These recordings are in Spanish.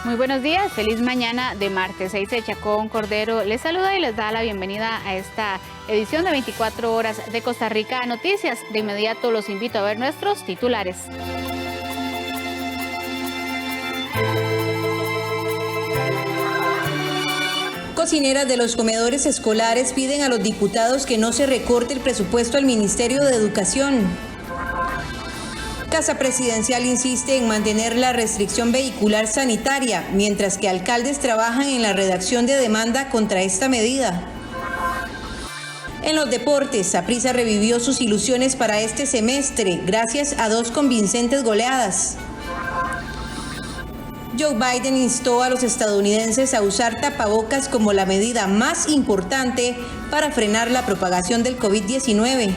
Muy buenos días, feliz mañana de martes. Eiza Chacón Cordero les saluda y les da la bienvenida a esta edición de 24 horas de Costa Rica Noticias. De inmediato los invito a ver nuestros titulares. Cocineras de los comedores escolares piden a los diputados que no se recorte el presupuesto al Ministerio de Educación. Casa Presidencial insiste en mantener la restricción vehicular sanitaria, mientras que alcaldes trabajan en la redacción de demanda contra esta medida. En los deportes, Saprissa revivió sus ilusiones para este semestre, gracias a 2 convincentes goleadas. Joe Biden instó a los estadounidenses a usar tapabocas como la medida más importante para frenar la propagación del COVID-19.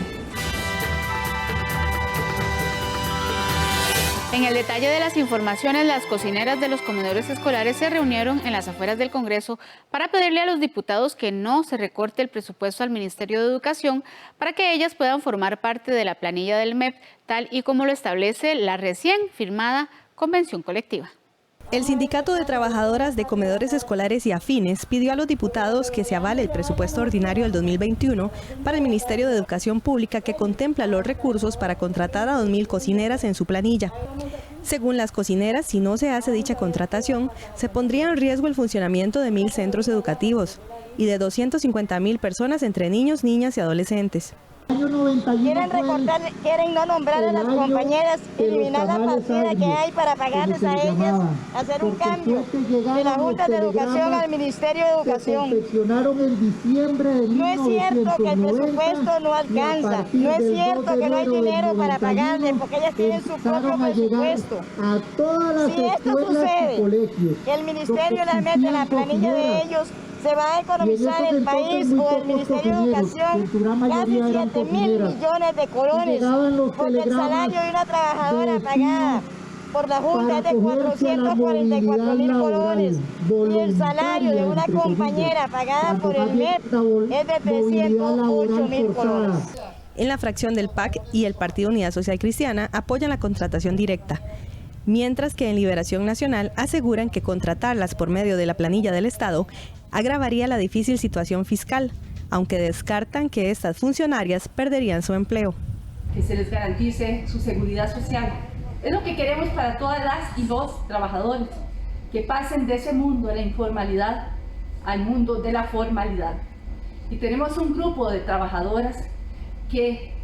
En el detalle de las informaciones, las cocineras de los comedores escolares se reunieron en las afueras del Congreso para pedirle a los diputados que no se recorte el presupuesto al Ministerio de Educación para que ellas puedan formar parte de la planilla del MEP, tal y como lo establece la recién firmada convención colectiva. El Sindicato de Trabajadoras de Comedores Escolares y Afines pidió a los diputados que se avale el presupuesto ordinario del 2021 para el Ministerio de Educación Pública, que contempla los recursos para contratar a 2.000 cocineras en su planilla. Según las cocineras, si no se hace dicha contratación, se pondría en riesgo el funcionamiento de 1.000 centros educativos y de 250.000 personas entre niños, niñas y adolescentes. Quieren recortar, quieren no nombrar a las compañeras, eliminar la partida que hay para pagarles a ellas, hacer un cambio de la Junta de Educación al Ministerio de Educación. No es cierto que el presupuesto no alcanza, no es cierto que no hay dinero para pagarles, porque ellas tienen su propio presupuesto. Si esto sucede, que el Ministerio las mete en la planilla de ellos, se va a economizar el país o el Ministerio de Educación casi 7.000 millones de colones, porque el salario de una trabajadora pagada por la Junta es de 444.000 colones y el salario de una compañera pagada por el MEP es de 308.000 colones. En la fracción del PAC y el Partido Unidad Social Cristiana apoyan la contratación directa, mientras que en Liberación Nacional aseguran que contratarlas por medio de la planilla del Estado agravaría la difícil situación fiscal, aunque descartan que estas funcionarias perderían su empleo. Que se les garantice su seguridad social. Es lo que queremos para todas las y los trabajadores, que pasen de ese mundo de la informalidad al mundo de la formalidad. Y tenemos un grupo de trabajadoras que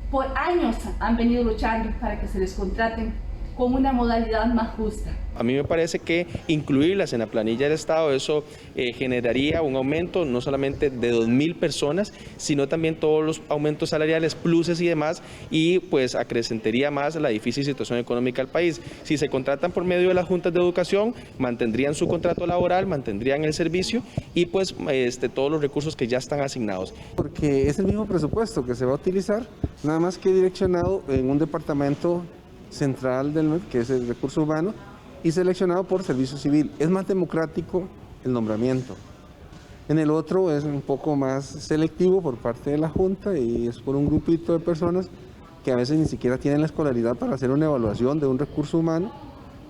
por años han venido luchando para que se les contraten con una modalidad más justa. A mí me parece que incluirlas en la planilla del Estado, eso generaría un aumento no solamente de 2.000 personas, sino también todos los aumentos salariales, pluses y demás, y pues acrecentaría más la difícil situación económica del país. Si se contratan por medio de las juntas de educación, mantendrían su contrato laboral, mantendrían el servicio y pues todos los recursos que ya están asignados. Porque es el mismo presupuesto que se va a utilizar, nada más que direccionado en un departamento central del MEP, que es el recurso humano, y seleccionado por servicio civil. Es más democrático el nombramiento. En el otro es un poco más selectivo por parte de la Junta y es por un grupito de personas que a veces ni siquiera tienen la escolaridad para hacer una evaluación de un recurso humano.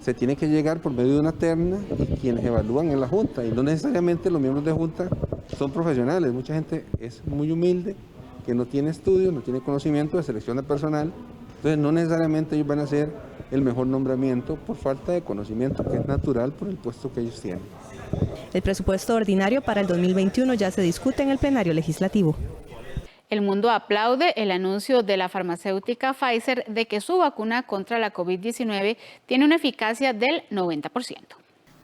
Se tiene que llegar por medio de una terna y quienes evalúan en la Junta, y no necesariamente los miembros de Junta son profesionales. Mucha gente es muy humilde, que no tiene estudios, no tiene conocimiento de selección de personal. Entonces no necesariamente ellos van a hacer el mejor nombramiento por falta de conocimiento, que es natural por el puesto que ellos tienen. El presupuesto ordinario para el 2021 ya se discute en el plenario legislativo. El mundo aplaude el anuncio de la farmacéutica Pfizer de que su vacuna contra la COVID-19 tiene una eficacia del 90%.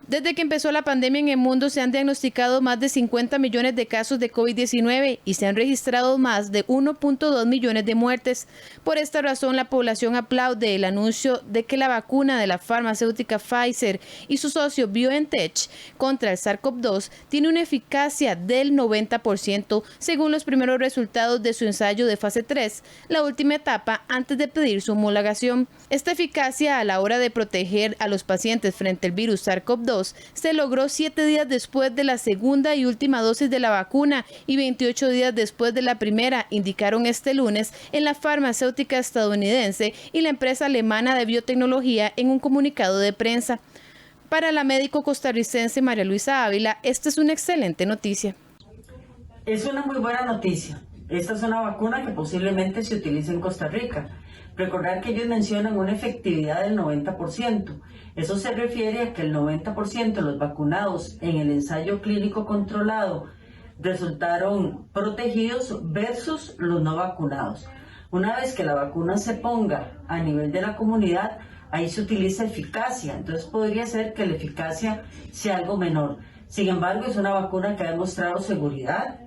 Desde que empezó la pandemia en el mundo se han diagnosticado más de 50 millones de casos de COVID-19 y se han registrado más de 1.2 millones de muertes. Por esta razón, la población aplaude el anuncio de que la vacuna de la farmacéutica Pfizer y su socio BioNTech contra el SARS-CoV-2 tiene una eficacia del 90% según los primeros resultados de su ensayo de fase 3, la última etapa antes de pedir su homologación. Esta eficacia a la hora de proteger a los pacientes frente al virus SARS-CoV-2 se logró 7 días después de la segunda y última dosis de la vacuna y 28 días después de la primera, indicaron este lunes en la farmacéutica estadounidense y la empresa alemana de biotecnología en un comunicado de prensa. Para la médico costarricense María Luisa Ávila, esta es una excelente noticia. Es una muy buena noticia. Esta es una vacuna que posiblemente se utilice en Costa Rica. Recordar que ellos mencionan una efectividad del 90%. Eso se refiere a que el 90% de los vacunados en el ensayo clínico controlado resultaron protegidos versus los no vacunados. Una vez que la vacuna se ponga a nivel de la comunidad, ahí se utiliza eficacia. Entonces podría ser que la eficacia sea algo menor. Sin embargo, es una vacuna que ha demostrado seguridad,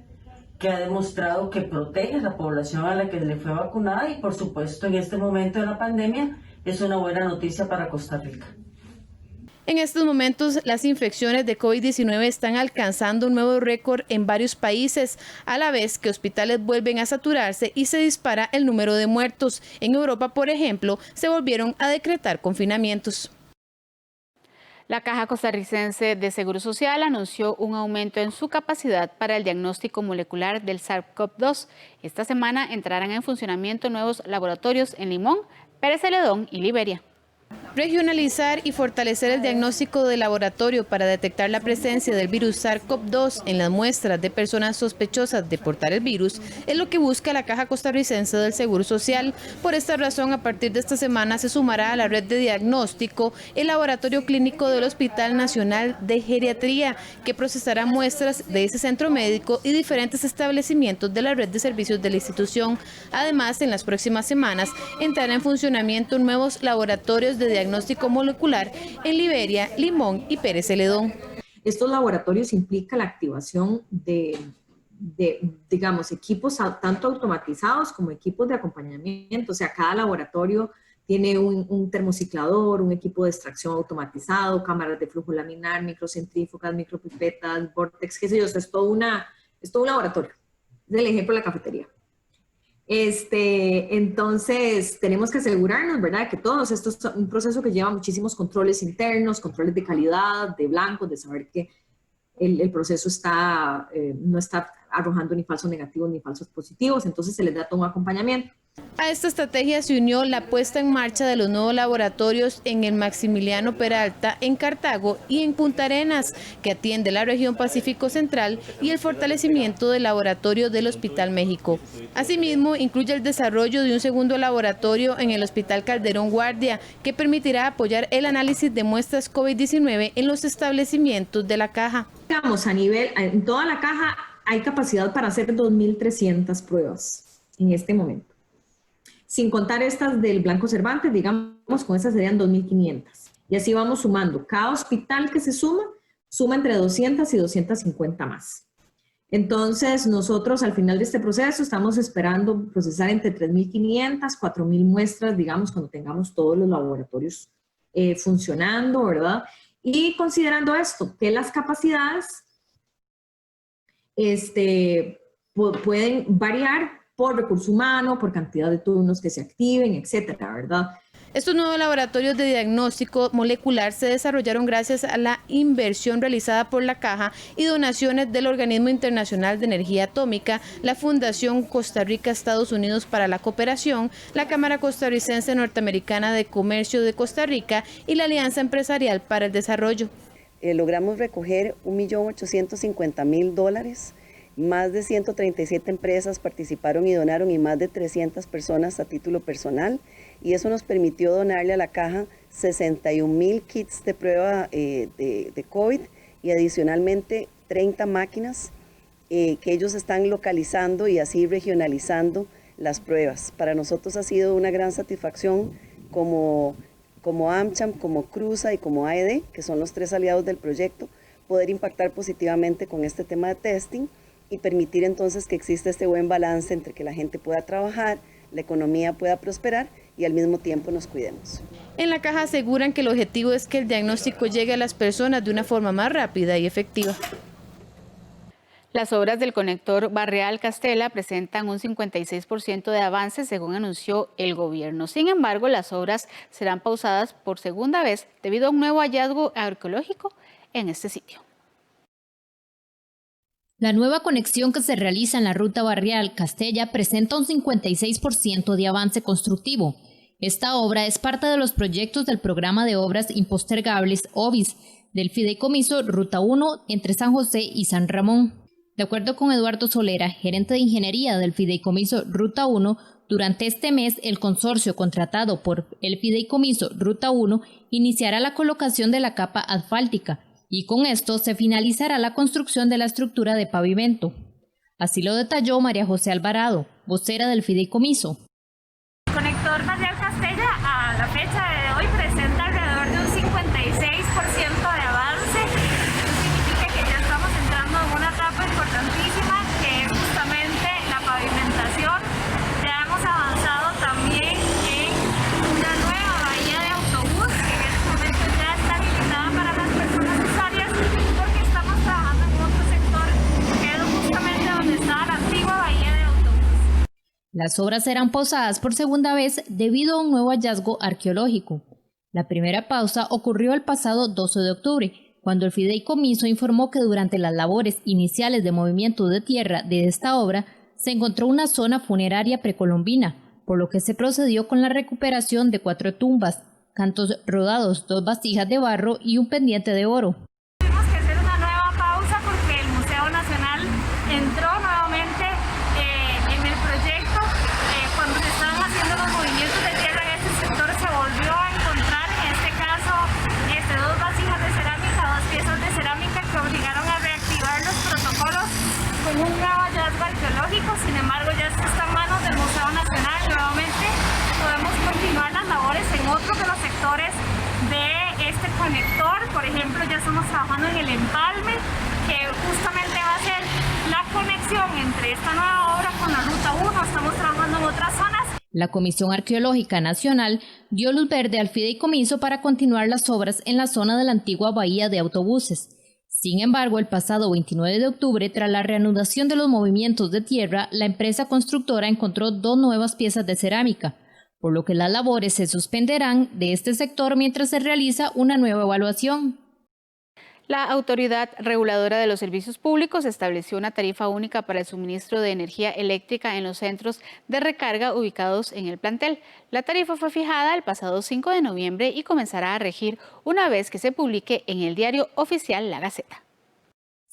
que ha demostrado que protege a la población a la que le fue vacunada y por supuesto en este momento de la pandemia es una buena noticia para Costa Rica. En estos momentos, las infecciones de COVID-19 están alcanzando un nuevo récord en varios países, a la vez que hospitales vuelven a saturarse y se dispara el número de muertos. En Europa, por ejemplo, se volvieron a decretar confinamientos. La Caja Costarricense de Seguro Social anunció un aumento en su capacidad para el diagnóstico molecular del SARS-CoV-2. Esta semana entrarán en funcionamiento nuevos laboratorios en Limón, Pérez Celedón y Liberia. Regionalizar y fortalecer el diagnóstico de laboratorio para detectar la presencia del virus SARS-CoV-2 en las muestras de personas sospechosas de portar el virus es lo que busca la Caja Costarricense del Seguro Social. Por esta razón, a partir de esta semana se sumará a la red de diagnóstico el laboratorio clínico del Hospital Nacional de Geriatría, que procesará muestras de ese centro médico y diferentes establecimientos de la red de servicios de la institución. Además, en las próximas semanas entrarán en funcionamiento nuevos laboratorios de diagnóstico molecular en Liberia, Limón y Pérez Celedón. Estos laboratorios implican la activación de digamos, equipos tanto automatizados como equipos de acompañamiento. O sea, cada laboratorio tiene un termociclador, un equipo de extracción automatizado, cámaras de flujo laminar, microcentrífugas, micropipetas, vortex, qué sé yo. O sea, es todo un laboratorio. Es el ejemplo de la cafetería. Entonces, tenemos que asegurarnos, ¿verdad?, que todo esto es un proceso que lleva muchísimos controles internos, controles de calidad, de blancos, de saber que el proceso no está arrojando ni falsos negativos ni falsos positivos, entonces se les da todo un acompañamiento. A esta estrategia se unió la puesta en marcha de los nuevos laboratorios en el Maximiliano Peralta, en Cartago y en Punta Arenas, que atiende la región Pacífico Central, y el fortalecimiento del laboratorio del Hospital México. Asimismo, incluye el desarrollo de un segundo laboratorio en el Hospital Calderón Guardia, que permitirá apoyar el análisis de muestras COVID-19 en los establecimientos de la Caja. Digamos, en toda la Caja hay capacidad para hacer 2.300 pruebas en este momento. Sin contar estas del Blanco Cervantes, digamos, con esas serían 2.500. Y así vamos sumando. Cada hospital que se suma entre 200 y 250 más. Entonces, nosotros al final de este proceso estamos esperando procesar entre 3.500, 4.000 muestras, digamos, cuando tengamos todos los laboratorios funcionando, ¿verdad? Y considerando esto, que las capacidades pueden variar por recurso humano, por cantidad de turnos que se activen, etcétera, ¿verdad? Estos nuevos laboratorios de diagnóstico molecular se desarrollaron gracias a la inversión realizada por la Caja y donaciones del Organismo Internacional de Energía Atómica, la Fundación Costa Rica-Estados Unidos para la Cooperación, la Cámara Costarricense Norteamericana de Comercio de Costa Rica y la Alianza Empresarial para el Desarrollo. Logramos recoger $1.850.000. Más de 137 empresas participaron y donaron y más de 300 personas a título personal, y eso nos permitió donarle a la Caja 61.000 kits de prueba de COVID y adicionalmente 30 máquinas que ellos están localizando y así regionalizando las pruebas. Para nosotros ha sido una gran satisfacción como AmCham, como Cruza y como AED, que son los 3 aliados del proyecto, poder impactar positivamente con este tema de testing y permitir entonces que exista este buen balance entre que la gente pueda trabajar, la economía pueda prosperar y al mismo tiempo nos cuidemos. En la Caja aseguran que el objetivo es que el diagnóstico llegue a las personas de una forma más rápida y efectiva. Las obras del conector Barreal-Castela presentan un 56% de avance, según anunció el gobierno. Sin embargo, las obras serán pausadas por segunda vez debido a un nuevo hallazgo arqueológico en este sitio. La nueva conexión que se realiza en la ruta Barreal-Castella presenta un 56% de avance constructivo. Esta obra es parte de los proyectos del Programa de Obras Impostergables OBIS del Fideicomiso Ruta 1 entre San José y San Ramón. De acuerdo con Eduardo Solera, gerente de ingeniería del Fideicomiso Ruta 1, durante este mes el consorcio contratado por el Fideicomiso Ruta 1 iniciará la colocación de la capa asfáltica y con esto se finalizará la construcción de la estructura de pavimento. Así lo detalló María José Alvarado, vocera del Fideicomiso. El conector Barrial Castella a la fecha de hoy presenta alrededor de un 56% de avance. Eso significa que ya estamos entrando en una etapa importantísima que es justamente la pavimentación. Ya hemos avanzado también en una nueva bahía de autobús que en este momento ya está habilitada para las personas usuarias porque estamos trabajando en otro sector que es justamente donde está la antigua bahía de autobús. Las obras serán pausadas por segunda vez debido a un nuevo hallazgo arqueológico. La primera pausa ocurrió el pasado 12 de octubre, cuando el Fideicomiso informó que durante las labores iniciales de movimiento de tierra de esta obra se encontró una zona funeraria precolombina, por lo que se procedió con la recuperación de 4 tumbas, cantos rodados, 2 vasijas de barro y un pendiente de oro. Tuvimos que hacer una nueva pausa porque el Museo Nacional entró nuevamente en el proyecto. Cuando se estaban haciendo los movimientos de tierra en este sector se volvió a encontrar, en este caso, 2 vasijas de cerámica, 2 piezas de cerámica que obligaron a reactivar los protocolos con un nuevo hallazgo arqueológico. Sin embargo, ya esto está en manos del Museo Nacional. Nuevamente podemos continuar las labores en otros de los sectores de este conector. Por ejemplo, ya estamos trabajando en el empalme, que justamente va a ser la conexión entre esta nueva obra con la Ruta 1. Estamos trabajando en otras zonas. La Comisión Arqueológica Nacional dio luz verde al Fideicomiso para continuar las obras en la zona de la antigua bahía de autobuses. Sin embargo, el pasado 29 de octubre, tras la reanudación de los movimientos de tierra, la empresa constructora encontró 2 nuevas piezas de cerámica, por lo que las labores se suspenderán de este sector mientras se realiza una nueva evaluación. La Autoridad Reguladora de los Servicios Públicos estableció una tarifa única para el suministro de energía eléctrica en los centros de recarga ubicados en el plantel. La tarifa fue fijada el pasado 5 de noviembre y comenzará a regir una vez que se publique en el diario oficial La Gaceta.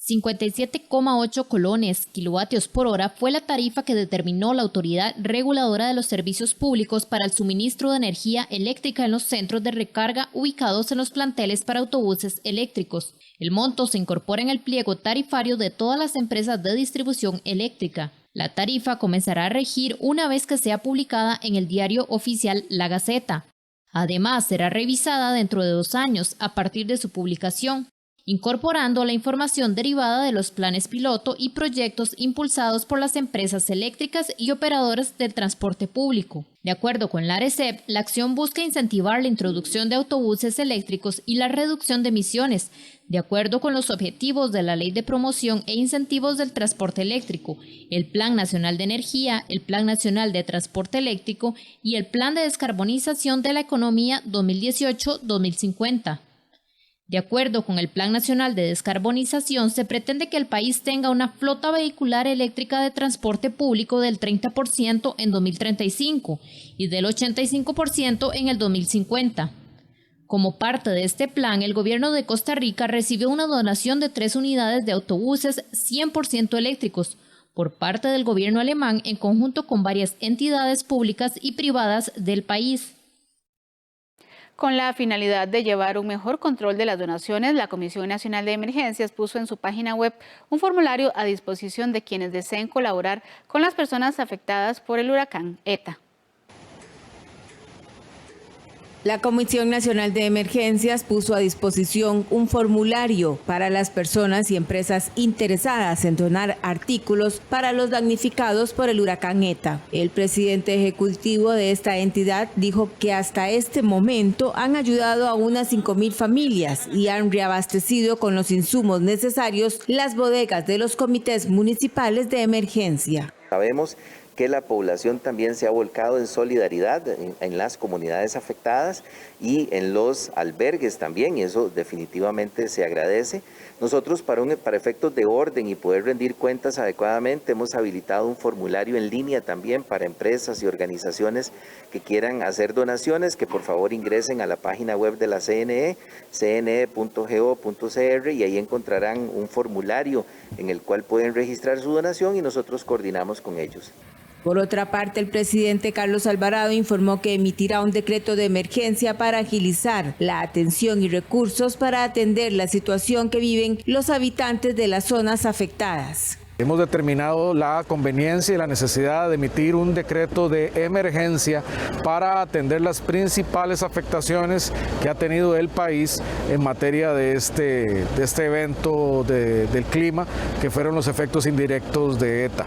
57,8 colones kilovatios por hora fue la tarifa que determinó la Autoridad Reguladora de los Servicios Públicos para el suministro de energía eléctrica en los centros de recarga ubicados en los planteles para autobuses eléctricos. El monto se incorpora en el pliego tarifario de todas las empresas de distribución eléctrica. La tarifa comenzará a regir una vez que sea publicada en el diario oficial La Gaceta. Además, será revisada dentro de 2 años a partir de su publicación, incorporando la información derivada de los planes piloto y proyectos impulsados por las empresas eléctricas y operadoras del transporte público. De acuerdo con la ARECEP, la acción busca incentivar la introducción de autobuses eléctricos y la reducción de emisiones, de acuerdo con los objetivos de la Ley de Promoción e Incentivos del Transporte Eléctrico, el Plan Nacional de Energía, el Plan Nacional de Transporte Eléctrico y el Plan de Descarbonización de la Economía 2018-2050. De acuerdo con el Plan Nacional de Descarbonización, se pretende que el país tenga una flota vehicular eléctrica de transporte público del 30% en 2035 y del 85% en el 2050. Como parte de este plan, el gobierno de Costa Rica recibió una donación de 3 unidades de autobuses 100% eléctricos por parte del gobierno alemán en conjunto con varias entidades públicas y privadas del país. Con la finalidad de llevar un mejor control de las donaciones, la Comisión Nacional de Emergencias puso en su página web un formulario a disposición de quienes deseen colaborar con las personas afectadas por el huracán ETA. La Comisión Nacional de Emergencias puso a disposición un formulario para las personas y empresas interesadas en donar artículos para los damnificados por el huracán ETA. El presidente ejecutivo de esta entidad dijo que hasta este momento han ayudado a unas 5,000 familias y han reabastecido con los insumos necesarios las bodegas de los comités municipales de emergencia. Sabemos que la población también se ha volcado en solidaridad en las comunidades afectadas y en los albergues también, y eso definitivamente se agradece. Nosotros para efectos de orden y poder rendir cuentas adecuadamente hemos habilitado un formulario en línea también para empresas y organizaciones que quieran hacer donaciones, que por favor ingresen a la página web de la CNE, cne.go.cr, y ahí encontrarán un formulario en el cual pueden registrar su donación y nosotros coordinamos con ellos. Por otra parte, el presidente Carlos Alvarado informó que emitirá un decreto de emergencia para agilizar la atención y recursos para atender la situación que viven los habitantes de las zonas afectadas. Hemos determinado la conveniencia y la necesidad de emitir un decreto de emergencia para atender las principales afectaciones que ha tenido el país en materia de este evento del clima, que fueron los efectos indirectos de ETA.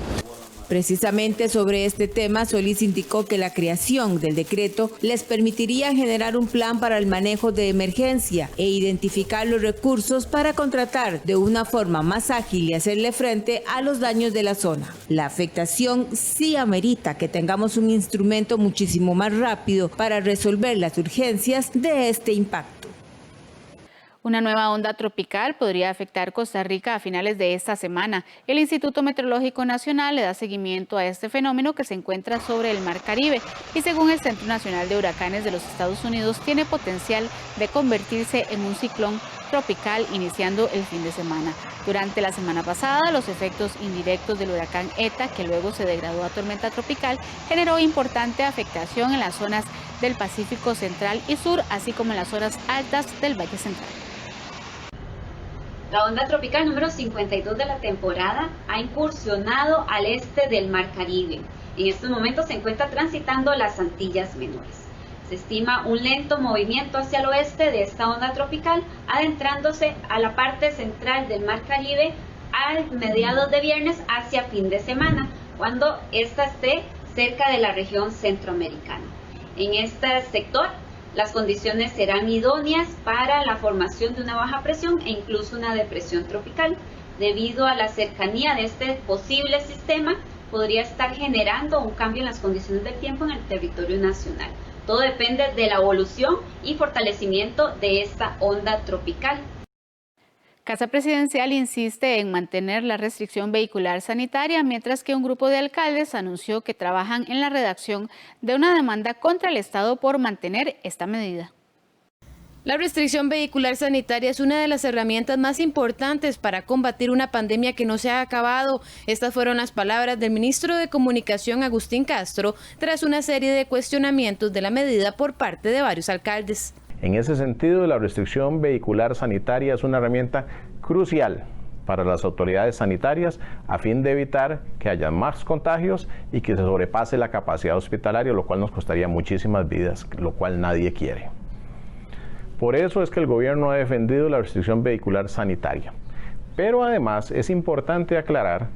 Precisamente sobre este tema, Solís indicó que la creación del decreto les permitiría generar un plan para el manejo de emergencia e identificar los recursos para contratar de una forma más ágil y hacerle frente a los daños de la zona. La afectación sí amerita que tengamos un instrumento muchísimo más rápido para resolver las urgencias de este impacto. Una nueva onda tropical podría afectar Costa Rica a finales de esta semana. El Instituto Meteorológico Nacional le da seguimiento a este fenómeno que se encuentra sobre el Mar Caribe y, según el Centro Nacional de Huracanes de los Estados Unidos, tiene potencial de convertirse en un ciclón tropical iniciando el fin de semana. Durante la semana pasada, los efectos indirectos del huracán ETA, que luego se degradó a tormenta tropical, generó importante afectación en las zonas del Pacífico Central y Sur, así como en las zonas altas del Valle Central. La onda tropical número 52 de la temporada ha incursionado al este del Mar Caribe. En estos momentos se encuentra transitando las Antillas Menores. Se estima un lento movimiento hacia el oeste de esta onda tropical, adentrándose a la parte central del Mar Caribe al mediados de viernes hacia fin de semana, cuando ésta esté cerca de la región centroamericana. En este sector, las condiciones serán idóneas para la formación de una baja presión e incluso una depresión tropical. Debido a la cercanía de este posible sistema, podría estar generando un cambio en las condiciones del tiempo en el territorio nacional. Todo depende de la evolución y fortalecimiento de esta onda tropical. Casa Presidencial insiste en mantener la restricción vehicular sanitaria, mientras que un grupo de alcaldes anunció que trabajan en la redacción de una demanda contra el Estado por mantener esta medida. La restricción vehicular sanitaria es una de las herramientas más importantes para combatir una pandemia que no se ha acabado. Estas fueron las palabras del ministro de Comunicación, Agustín Castro, tras una serie de cuestionamientos de la medida por parte de varios alcaldes. En ese sentido, la restricción vehicular sanitaria es una herramienta crucial para las autoridades sanitarias a fin de evitar que haya más contagios y que se sobrepase la capacidad hospitalaria, lo cual nos costaría muchísimas vidas, lo cual nadie quiere. Por eso es que el gobierno ha defendido la restricción vehicular sanitaria. Pero además es importante aclarar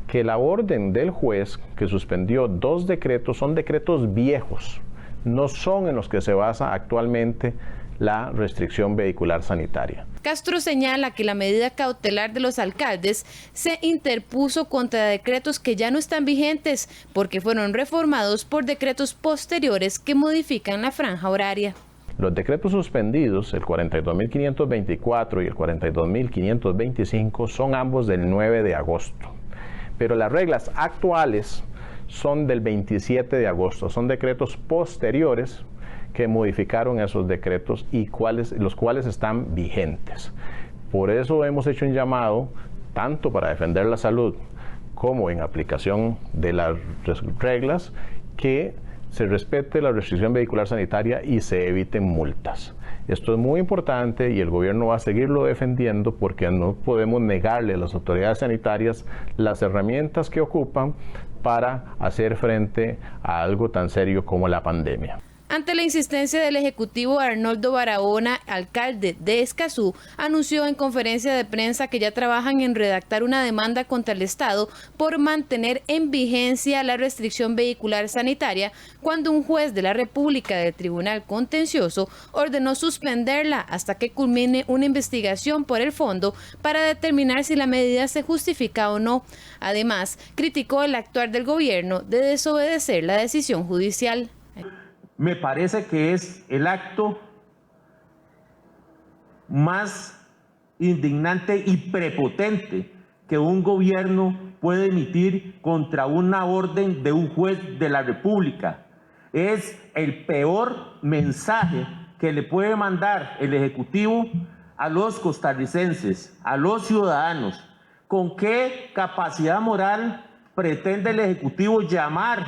que la orden del juez que suspendió 2 decretos son decretos viejos, no son en los que se basa actualmente la restricción vehicular sanitaria. Castro señala que la medida cautelar de los alcaldes se interpuso contra decretos que ya no están vigentes porque fueron reformados por decretos posteriores que modifican la franja horaria. Los decretos suspendidos, el 42.524 y el 42.525, son ambos del 9 de agosto. Pero las reglas actuales son del 27 de agosto, son decretos posteriores que modificaron esos decretos y los cuales están vigentes. Por eso hemos hecho un llamado, tanto para defender la salud como en aplicación de las reglas, que se respete la restricción vehicular sanitaria y se eviten multas. Esto es muy importante y el gobierno va a seguirlo defendiendo porque no podemos negarle a las autoridades sanitarias las herramientas que ocupan para hacer frente a algo tan serio como la pandemia. Ante la insistencia del Ejecutivo, Arnoldo Barahona, alcalde de Escazú, anunció en conferencia de prensa que ya trabajan en redactar una demanda contra el Estado por mantener en vigencia la restricción vehicular sanitaria cuando un juez de la República del Tribunal Contencioso ordenó suspenderla hasta que culmine una investigación por el fondo para determinar si la medida se justifica o no. Además, criticó el actuar del gobierno de desobedecer la decisión judicial. Me parece que es el acto más indignante y prepotente que un gobierno puede emitir contra una orden de un juez de la República. Es el peor mensaje que le puede mandar el Ejecutivo a los costarricenses, a los ciudadanos. ¿Con qué capacidad moral pretende el Ejecutivo llamar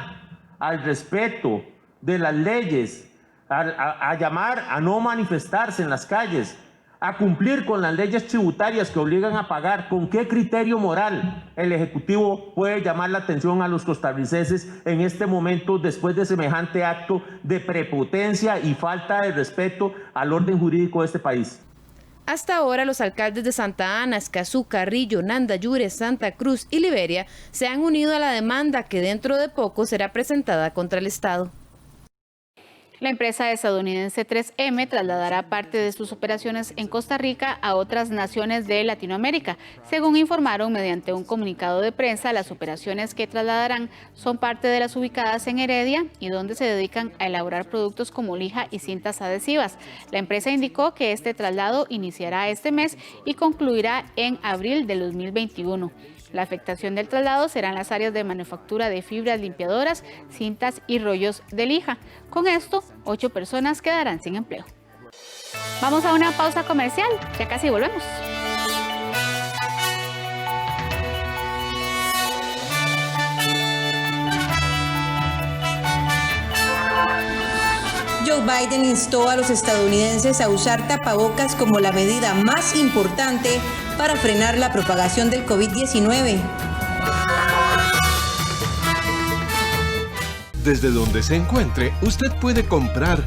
al respeto de las leyes, a llamar a no manifestarse en las calles, a cumplir con las leyes tributarias que obligan a pagar? ¿Con qué criterio moral el Ejecutivo puede llamar la atención a los costarricenses en este momento después de semejante acto de prepotencia y falta de respeto al orden jurídico de este país? Hasta ahora, los alcaldes de Santa Ana, Escazú, Carrillo, Nandayure, Santa Cruz y Liberia se han unido a la demanda que dentro de poco será presentada contra el Estado. La empresa estadounidense 3M trasladará parte de sus operaciones en Costa Rica a otras naciones de Latinoamérica. Según informaron mediante un comunicado de prensa, las operaciones que trasladarán son parte de las ubicadas en Heredia y donde se dedican a elaborar productos como lija y cintas adhesivas. La empresa indicó que este traslado iniciará este mes y concluirá en abril del 2021. La afectación del traslado será en las áreas de manufactura de fibras limpiadoras, cintas y rollos de lija. Con esto, 8 personas quedarán sin empleo. Vamos a una pausa comercial, ya casi volvemos. Joe Biden instó a los estadounidenses a usar tapabocas como la medida más importante para frenar la propagación del COVID-19. Desde donde se encuentre, usted puede comprar,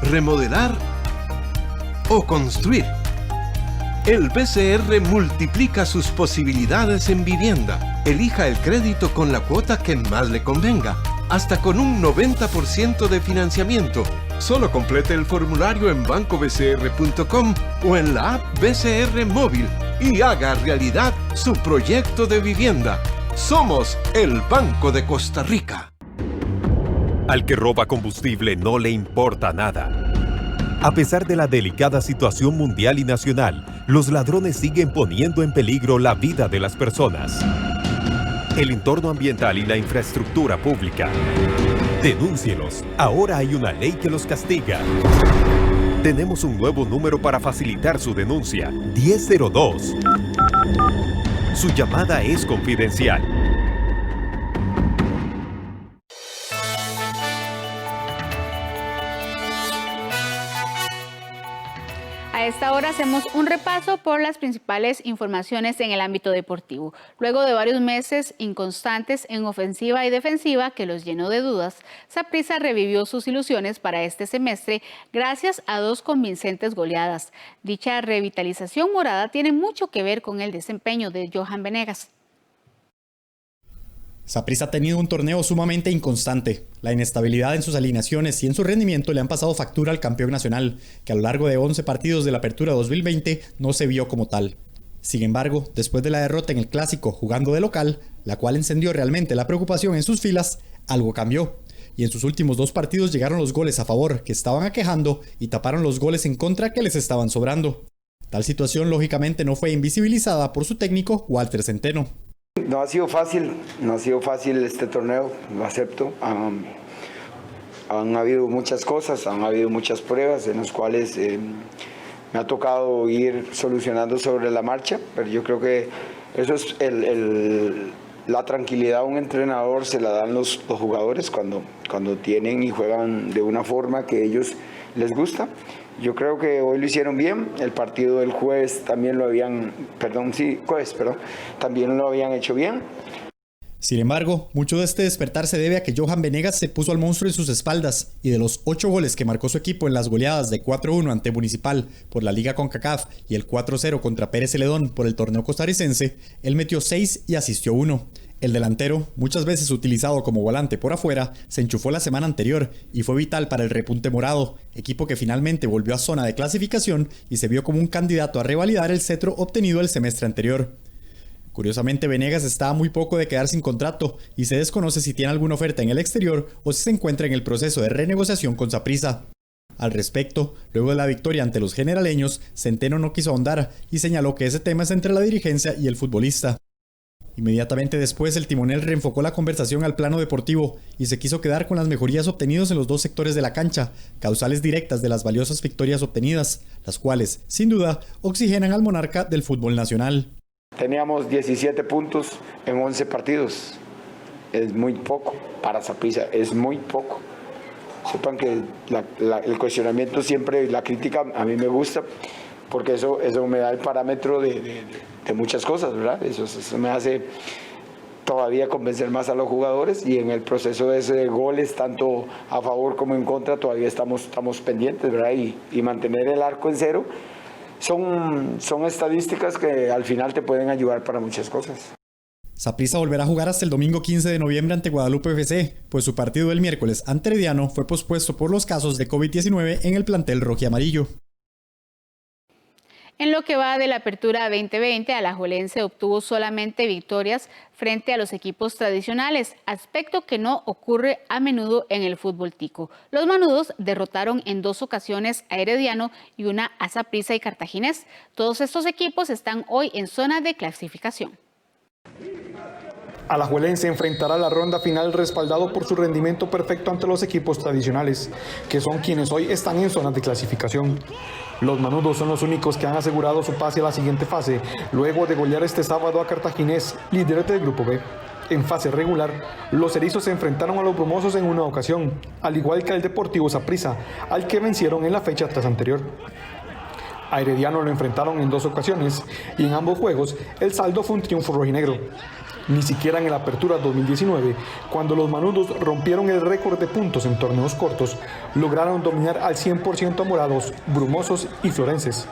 remodelar o construir. El BCR multiplica sus posibilidades en vivienda. Elija el crédito con la cuota que más le convenga, hasta con un 90% de financiamiento. Solo complete el formulario en bancobcr.com o en la app BCR Móvil y haga realidad su proyecto de vivienda. Somos el Banco de Costa Rica. Al que roba combustible no le importa nada. A pesar de la delicada situación mundial y nacional, los ladrones siguen poniendo en peligro la vida de las personas, el entorno ambiental y la infraestructura pública. Denúncielos. Ahora hay una ley que los castiga. Tenemos un nuevo número para facilitar su denuncia: 1002. Su llamada es confidencial. A esta hora hacemos un repaso por las principales informaciones en el ámbito deportivo. Luego de varios meses inconstantes en ofensiva y defensiva que los llenó de dudas, Saprissa revivió sus ilusiones para este semestre gracias a 2 convincentes goleadas. Dicha revitalización morada tiene mucho que ver con el desempeño de Johan Venegas. Saprissa ha tenido un torneo sumamente inconstante. La inestabilidad en sus alineaciones y en su rendimiento le han pasado factura al campeón nacional, que a lo largo de 11 partidos de la Apertura 2020 no se vio como tal. Sin embargo, después de la derrota en el Clásico jugando de local, la cual encendió realmente la preocupación en sus filas, algo cambió. Y en sus últimos 2 partidos llegaron los goles a favor que estaban aquejando y taparon los goles en contra que les estaban sobrando. Tal situación lógicamente no fue invisibilizada por su técnico Walter Centeno. No ha sido fácil este torneo, lo acepto. Han habido muchas cosas, han habido muchas pruebas en las cuales me ha tocado ir solucionando sobre la marcha, pero yo creo que eso es la tranquilidad a un entrenador se la dan los jugadores cuando tienen y juegan de una forma que a ellos les gusta. Yo creo que hoy lo hicieron bien. El partido del jueves también lo habían, también lo habían hecho bien. Sin embargo, mucho de este despertar se debe a que Johan Venegas se puso al monstruo en sus espaldas y de los 8 goles que marcó su equipo en las goleadas de 4-1 ante Municipal por la Liga CONCACAF y el 4-0 contra Pérez Celedón por el torneo costarricense, él metió 6 y asistió 1. El delantero, muchas veces utilizado como volante por afuera, se enchufó la semana anterior y fue vital para el repunte morado, equipo que finalmente volvió a zona de clasificación y se vio como un candidato a revalidar el cetro obtenido el semestre anterior. Curiosamente, Venegas está a muy poco de quedar sin contrato y se desconoce si tiene alguna oferta en el exterior o si se encuentra en el proceso de renegociación con Saprissa. Al respecto, luego de la victoria ante los generaleños, Centeno no quiso ahondar y señaló que ese tema es entre la dirigencia y el futbolista. Inmediatamente después, el timonel reenfocó la conversación al plano deportivo y se quiso quedar con las mejorías obtenidas en los dos sectores de la cancha, causales directas de las valiosas victorias obtenidas, las cuales, sin duda, oxigenan al monarca del fútbol nacional. Teníamos 17 puntos en 11 partidos. Es muy poco para Saprissa, es muy poco. Sepan que el cuestionamiento siempre, la crítica a mí me gusta, porque eso me da el parámetro de muchas cosas, ¿verdad? Eso me hace todavía convencer más a los jugadores y en el proceso de ese goles, tanto a favor como en contra, todavía estamos pendientes, ¿verdad? Y mantener el arco en cero. Son estadísticas que al final te pueden ayudar para muchas cosas. Saprissa volverá a jugar hasta el domingo 15 de noviembre ante Guadalupe FC, pues su partido del miércoles ante Herediano fue pospuesto por los casos de COVID-19 en el plantel rojiamarillo. En lo que va de la apertura 2020, Alajuelense obtuvo solamente victorias frente a los equipos tradicionales, aspecto que no ocurre a menudo en el fútbol tico. Los manudos derrotaron en 2 ocasiones a Herediano y una a Saprissa y Cartaginés. Todos estos equipos están hoy en zona de clasificación. Alajuelense enfrentará la ronda final respaldado por su rendimiento perfecto ante los equipos tradicionales, que son quienes hoy están en zona de clasificación. Los manudos son los únicos que han asegurado su pase a la siguiente fase, luego de golear este sábado a Cartaginés, líder del Grupo B. En fase regular, los erizos se enfrentaron a los brumosos en una ocasión, al igual que al Deportivo Saprissa, al que vencieron en la fecha tras anterior. A Herediano lo enfrentaron en 2 ocasiones y en ambos juegos el saldo fue un triunfo rojinegro. Ni siquiera en el Apertura 2019, cuando los manudos rompieron el récord de puntos en torneos cortos, lograron dominar al 100% a morados, brumosos y florenses.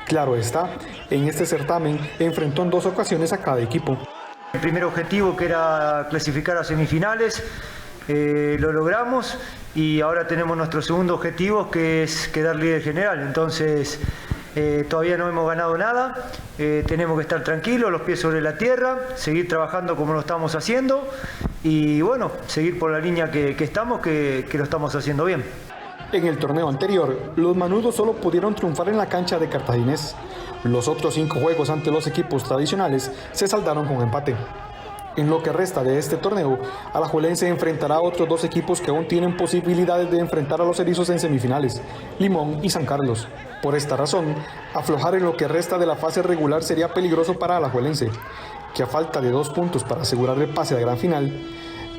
Claro está, en este certamen enfrentó en 2 ocasiones a cada equipo. El primer objetivo, que era clasificar a semifinales, lo logramos y ahora tenemos nuestro segundo objetivo, que es quedar líder general. Entonces todavía no hemos ganado nada, tenemos que estar tranquilos, los pies sobre la tierra, seguir trabajando como lo estamos haciendo y bueno, seguir por la línea que estamos, que lo estamos haciendo bien. En el torneo anterior, los manudos solo pudieron triunfar en la cancha de Cartaginés. Los otros 5 juegos ante los equipos tradicionales se saldaron con empate. En lo que resta de este torneo, Alajuelense enfrentará a otros 2 equipos que aún tienen posibilidades de enfrentar a los erizos en semifinales, Limón y San Carlos. Por esta razón, aflojar en lo que resta de la fase regular sería peligroso para Alajuelense, que a falta de 2 puntos para asegurar el pase a gran final,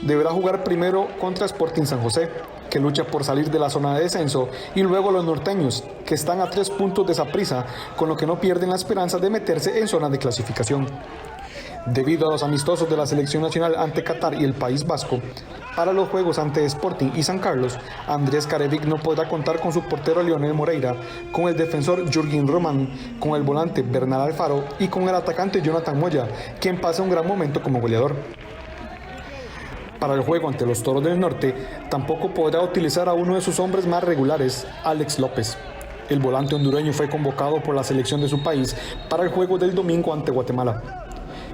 deberá jugar primero contra Sporting San José, que lucha por salir de la zona de descenso, y luego los norteños, que están a 3 puntos de Saprissa, con lo que no pierden la esperanza de meterse en zona de clasificación. Debido a los amistosos de la selección nacional ante Qatar y el País Vasco, para los juegos ante Sporting y San Carlos, Andrés Carevic no podrá contar con su portero Leonel Moreira, con el defensor Jürgen Román, con el volante Bernal Alfaro y con el atacante Jonathan Moya, quien pasa un gran momento como goleador. Para el juego ante los Toros del Norte, tampoco podrá utilizar a uno de sus hombres más regulares, Alex López. El volante hondureño fue convocado por la selección de su país para el juego del domingo ante Guatemala.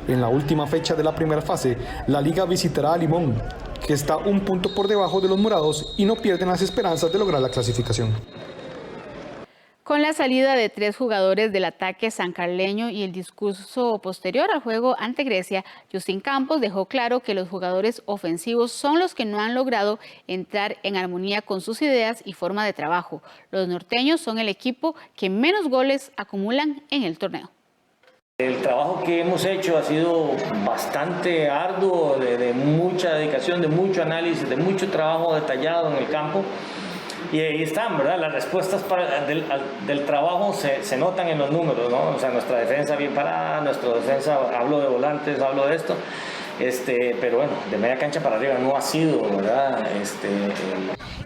En la última fecha de la primera fase, la liga visitará a Limón, que está 1 punto por debajo de los morados y no pierden las esperanzas de lograr la clasificación. Con la salida de 3 jugadores del ataque sancarleño y el discurso posterior al juego ante Grecia, Justin Campos dejó claro que los jugadores ofensivos son los que no han logrado entrar en armonía con sus ideas y forma de trabajo. Los norteños son el equipo que menos goles acumulan en el torneo. El trabajo que hemos hecho ha sido bastante arduo, de mucha dedicación, de mucho análisis, de mucho trabajo detallado en el campo. Y ahí están, ¿verdad? Las respuestas del trabajo se notan en los números, ¿no? O sea, nuestra defensa bien parada, nuestra defensa, hablo de volantes, hablo de esto. pero bueno, de media cancha para arriba no ha sido, ¿verdad?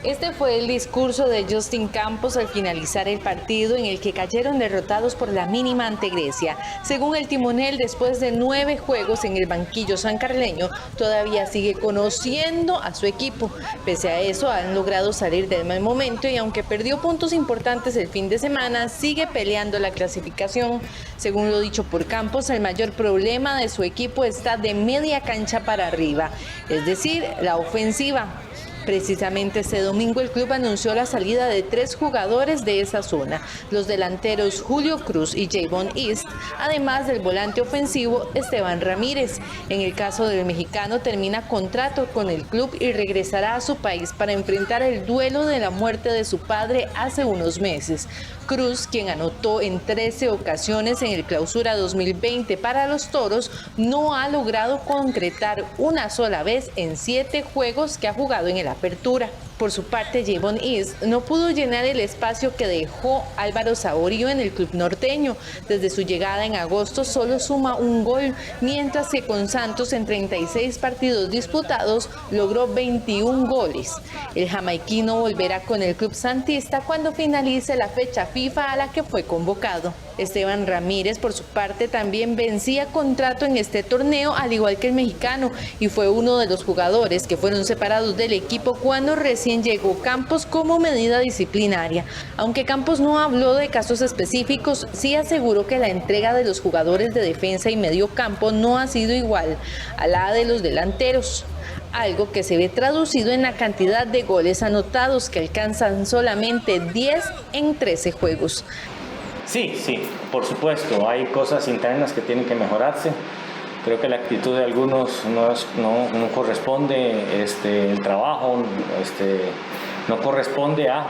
Este fue el discurso de Justin Campos al finalizar el partido, en el que cayeron derrotados por la mínima ante Grecia. Según el timonel, después de 9 juegos en el banquillo sancarleño, todavía sigue conociendo a su equipo. Pese a eso, han logrado salir del mal momento y aunque perdió puntos importantes el fin de semana, sigue peleando la clasificación. Según lo dicho por Campos, el mayor problema de su equipo está de media cancha para arriba, es decir, la ofensiva. Precisamente este domingo el club anunció la salida de 3 jugadores de esa zona, los delanteros Julio Cruz y Javon East, además del volante ofensivo Esteban Ramírez. En el caso del mexicano, termina contrato con el club y regresará a su país para enfrentar el duelo de la muerte de su padre hace unos meses. Cruz, quien anotó en 13 ocasiones en el Clausura 2020 para los Toros, no ha logrado concretar una sola vez en 7 juegos que ha jugado en el Apertura. Por su parte, Javon East no pudo llenar el espacio que dejó Álvaro Saborío en el club norteño. Desde su llegada en agosto solo suma 1 gol, mientras que con Santos en 36 partidos disputados logró 21 goles. El jamaiquino volverá con el club santista cuando finalice la fecha FIFA a la que fue convocado. Esteban Ramírez, por su parte, también vencía contrato en este torneo, al igual que el mexicano, y fue uno de los jugadores que fueron separados del equipo cuando recién llegó Campos como medida disciplinaria. Aunque Campos no habló de casos específicos, sí aseguró que la entrega de los jugadores de defensa y medio campo no ha sido igual a la de los delanteros, algo que se ve traducido en la cantidad de goles anotados, que alcanzan solamente 10 en 13 juegos. Sí, por supuesto, hay cosas internas que tienen que mejorarse. Creo que la actitud de algunos no corresponde, el trabajo no corresponde a...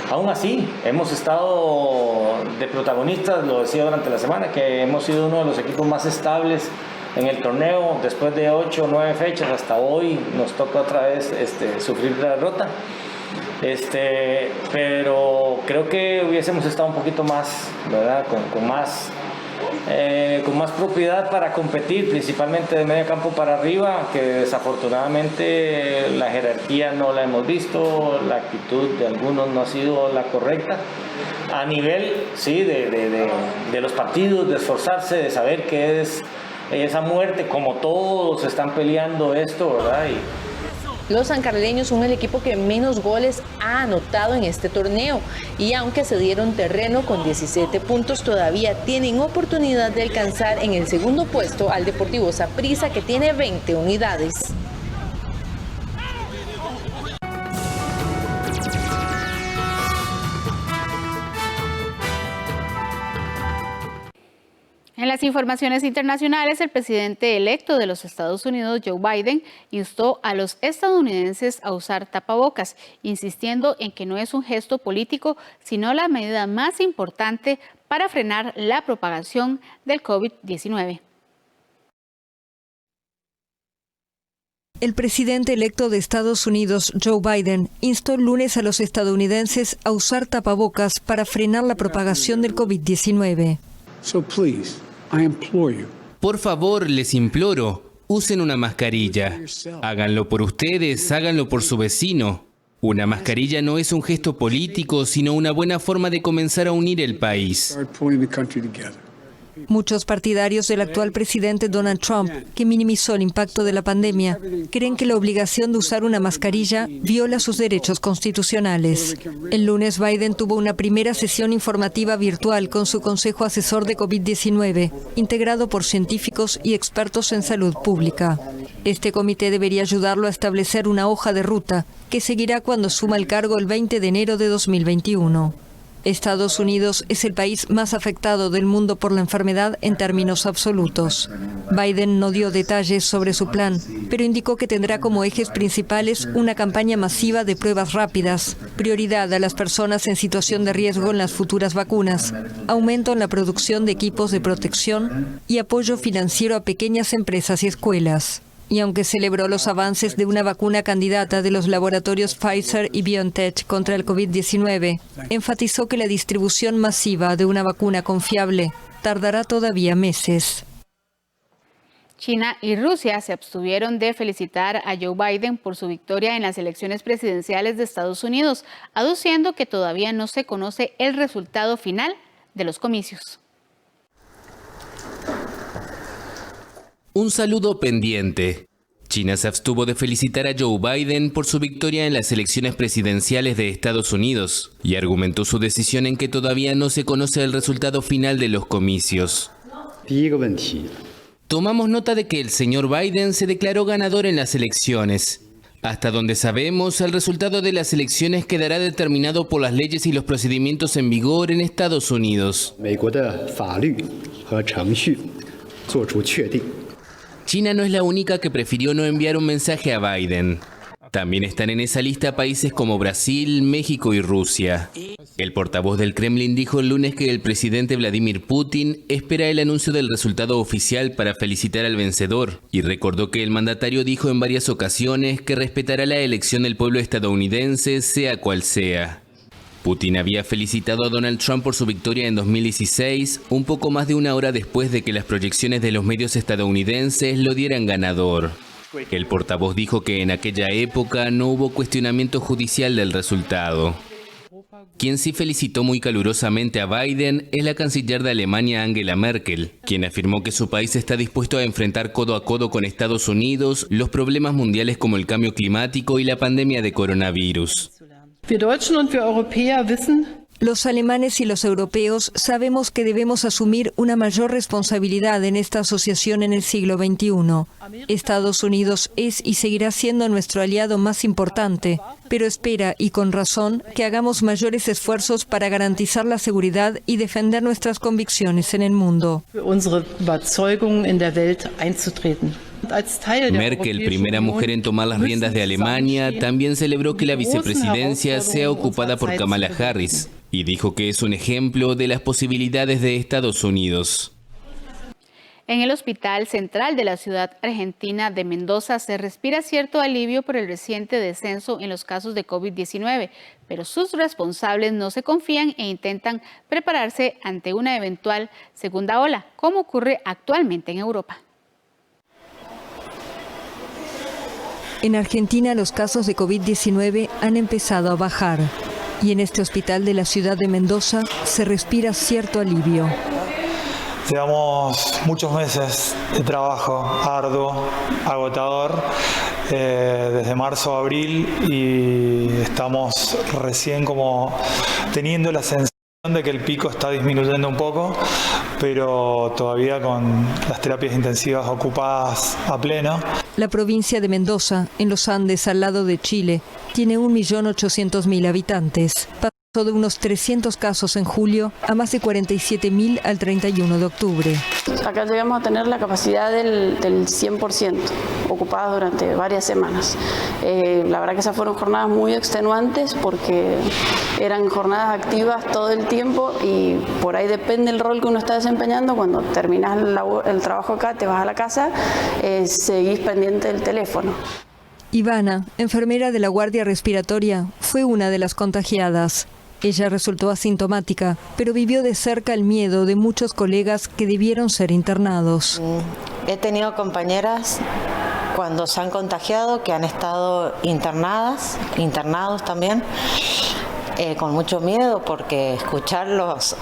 Aún así, hemos estado de protagonistas, lo decía durante la semana, que hemos sido uno de los equipos más estables en el torneo. Después de 8 o 9 fechas hasta hoy nos toca otra vez sufrir la derrota. Pero creo que hubiésemos estado un poquito más, ¿verdad? Con más propiedad para competir, principalmente de medio campo para arriba, que desafortunadamente la jerarquía no la hemos visto, la actitud de algunos no ha sido la correcta. A nivel, sí, de los partidos, de esforzarse, de saber que es esa muerte, como todos están peleando esto, ¿verdad? Los sancarleños son el equipo que menos goles ha anotado en este torneo y aunque se dieron terreno con 17 puntos, todavía tienen oportunidad de alcanzar en el segundo puesto al Deportivo Saprissa, que tiene 20 unidades. En las informaciones internacionales, el presidente electo de los Estados Unidos, Joe Biden, instó a los estadounidenses a usar tapabocas, insistiendo en que no es un gesto político, sino la medida más importante para frenar la propagación del COVID-19. El presidente electo de Estados Unidos, Joe Biden, instó el lunes a los estadounidenses a usar tapabocas para frenar la propagación del COVID-19. Por favor, les imploro, usen una mascarilla. Háganlo por ustedes, háganlo por su vecino. Una mascarilla no es un gesto político, sino una buena forma de comenzar a unir el país. Muchos partidarios del actual presidente Donald Trump, que minimizó el impacto de la pandemia, creen que la obligación de usar una mascarilla viola sus derechos constitucionales. El lunes, Biden tuvo una primera sesión informativa virtual con su Consejo Asesor de COVID-19, integrado por científicos y expertos en salud pública. Este comité debería ayudarlo a establecer una hoja de ruta que seguirá cuando suma el cargo el 20 de enero de 2021. Estados Unidos es el país más afectado del mundo por la enfermedad en términos absolutos. Biden no dio detalles sobre su plan, pero indicó que tendrá como ejes principales una campaña masiva de pruebas rápidas, prioridad a las personas en situación de riesgo en las futuras vacunas, aumento en la producción de equipos de protección y apoyo financiero a pequeñas empresas y escuelas. Y aunque celebró los avances de una vacuna candidata de los laboratorios Pfizer y BioNTech contra el COVID-19, enfatizó que la distribución masiva de una vacuna confiable tardará todavía meses. China y Rusia se abstuvieron de felicitar a Joe Biden por su victoria en las elecciones presidenciales de Estados Unidos, aduciendo que todavía no se conoce el resultado final de los comicios. Un saludo pendiente. China se abstuvo de felicitar a Joe Biden por su victoria en las elecciones presidenciales de Estados Unidos y argumentó su decisión en que todavía no se conoce el resultado final de los comicios. Tomamos nota de que el señor Biden se declaró ganador en las elecciones. Hasta donde sabemos, el resultado de las elecciones quedará determinado por las leyes y los procedimientos en vigor en Estados Unidos. China no es la única que prefirió no enviar un mensaje a Biden. También están en esa lista países como Brasil, México y Rusia. El portavoz del Kremlin dijo el lunes que el presidente Vladimir Putin espera el anuncio del resultado oficial para felicitar al vencedor y recordó que el mandatario dijo en varias ocasiones que respetará la elección del pueblo estadounidense, sea cual sea. Putin había felicitado a Donald Trump por su victoria en 2016, un poco más de una hora después de que las proyecciones de los medios estadounidenses lo dieran ganador. El portavoz dijo que en aquella época no hubo cuestionamiento judicial del resultado. Quien sí felicitó muy calurosamente a Biden es la canciller de Alemania, Angela Merkel, quien afirmó que su país está dispuesto a enfrentar codo a codo con Estados Unidos los problemas mundiales como el cambio climático y la pandemia de coronavirus. Los alemanes y los europeos sabemos que debemos asumir una mayor responsabilidad en esta asociación en el siglo XXI. Estados Unidos es y seguirá siendo nuestro aliado más importante, pero espera, y con razón, que hagamos mayores esfuerzos para garantizar la seguridad y defender nuestras convicciones en el mundo. Merkel, primera mujer en tomar las riendas de Alemania, también celebró que la vicepresidencia sea ocupada por Kamala Harris y dijo que es un ejemplo de las posibilidades de Estados Unidos. En el Hospital Central de la ciudad argentina de Mendoza se respira cierto alivio por el reciente descenso en los casos de COVID-19, pero sus responsables no se confían e intentan prepararse ante una eventual segunda ola, como ocurre actualmente en Europa. En Argentina los casos de COVID-19 han empezado a bajar y en este hospital de la ciudad de Mendoza se respira cierto alivio. Llevamos muchos meses de trabajo arduo, agotador, desde marzo a abril, y estamos recién como teniendo la sensación de que el pico está disminuyendo un poco, pero todavía con las terapias intensivas ocupadas a pleno. La provincia de Mendoza, en los Andes, al lado de Chile, tiene 1.800.000 habitantes. Pasó de unos 300 casos en julio a más de 47.000 al 31 de octubre. Acá llegamos a tener la capacidad del 100%, ocupadas durante varias semanas. La verdad que esas fueron jornadas muy extenuantes porque eran jornadas activas todo el tiempo y por ahí depende el rol que uno está desempeñando. Cuando terminas el trabajo acá, te vas a la casa, seguís pendiente del teléfono. Ivana, enfermera de la Guardia Respiratoria, fue una de las contagiadas. Ella resultó asintomática, pero vivió de cerca el miedo de muchos colegas que debieron ser internados. He tenido compañeras cuando se han contagiado que han estado internados también, con mucho miedo porque escucharlos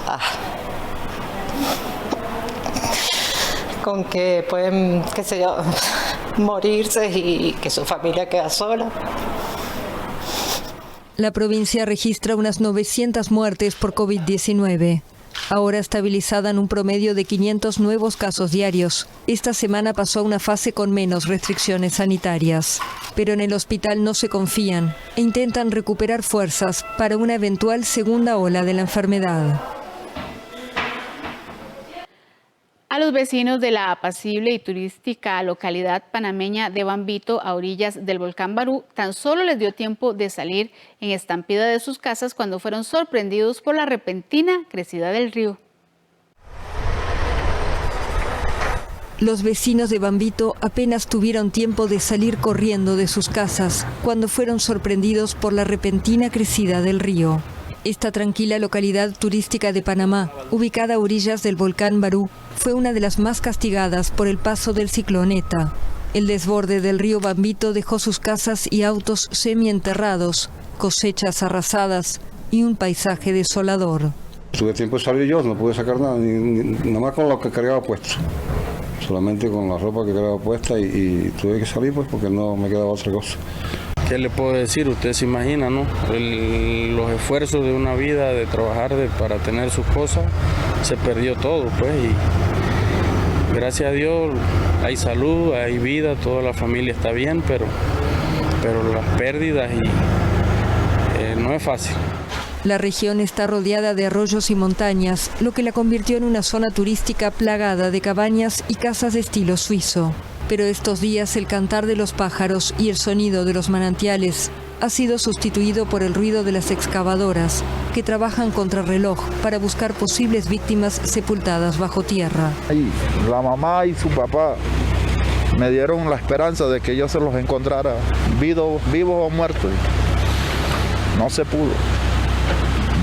con que pueden, qué sé yo, morirse y que su familia queda sola. La provincia registra unas 900 muertes por COVID-19. Ahora estabilizada en un promedio de 500 nuevos casos diarios. Esta semana pasó a una fase con menos restricciones sanitarias. Pero en el hospital no se confían e intentan recuperar fuerzas para una eventual segunda ola de la enfermedad. A los vecinos de la apacible y turística localidad panameña de Bambito, a orillas del volcán Barú, tan solo les dio tiempo de salir en estampida de sus casas cuando fueron sorprendidos por la repentina crecida del río. Los vecinos de Bambito apenas tuvieron tiempo de salir corriendo de sus casas cuando fueron sorprendidos por la repentina crecida del río. Esta tranquila localidad turística de Panamá, ubicada a orillas del volcán Barú, fue una de las más castigadas por el paso del ciclón ETA. El desborde del río Bambito dejó sus casas y autos semienterrados, cosechas arrasadas y un paisaje desolador. Tuve tiempo de salir yo, no pude sacar nada, nada más con lo que cargaba puesto. Solamente con la ropa que cargaba puesta y tuve que salir pues porque no me quedaba otra cosa. ¿Qué le puedo decir? Usted se imagina, ¿no? Los esfuerzos de una vida, de trabajar para tener sus cosas, se perdió todo, pues. Y gracias a Dios hay salud, hay vida, toda la familia está bien, pero las pérdidas no es fácil. La región está rodeada de arroyos y montañas, lo que la convirtió en una zona turística plagada de cabañas y casas de estilo suizo. Pero estos días el cantar de los pájaros y el sonido de los manantiales ha sido sustituido por el ruido de las excavadoras, que trabajan contrarreloj para buscar posibles víctimas sepultadas bajo tierra. La mamá y su papá me dieron la esperanza de que yo se los encontrara vivos o muertos. No se pudo.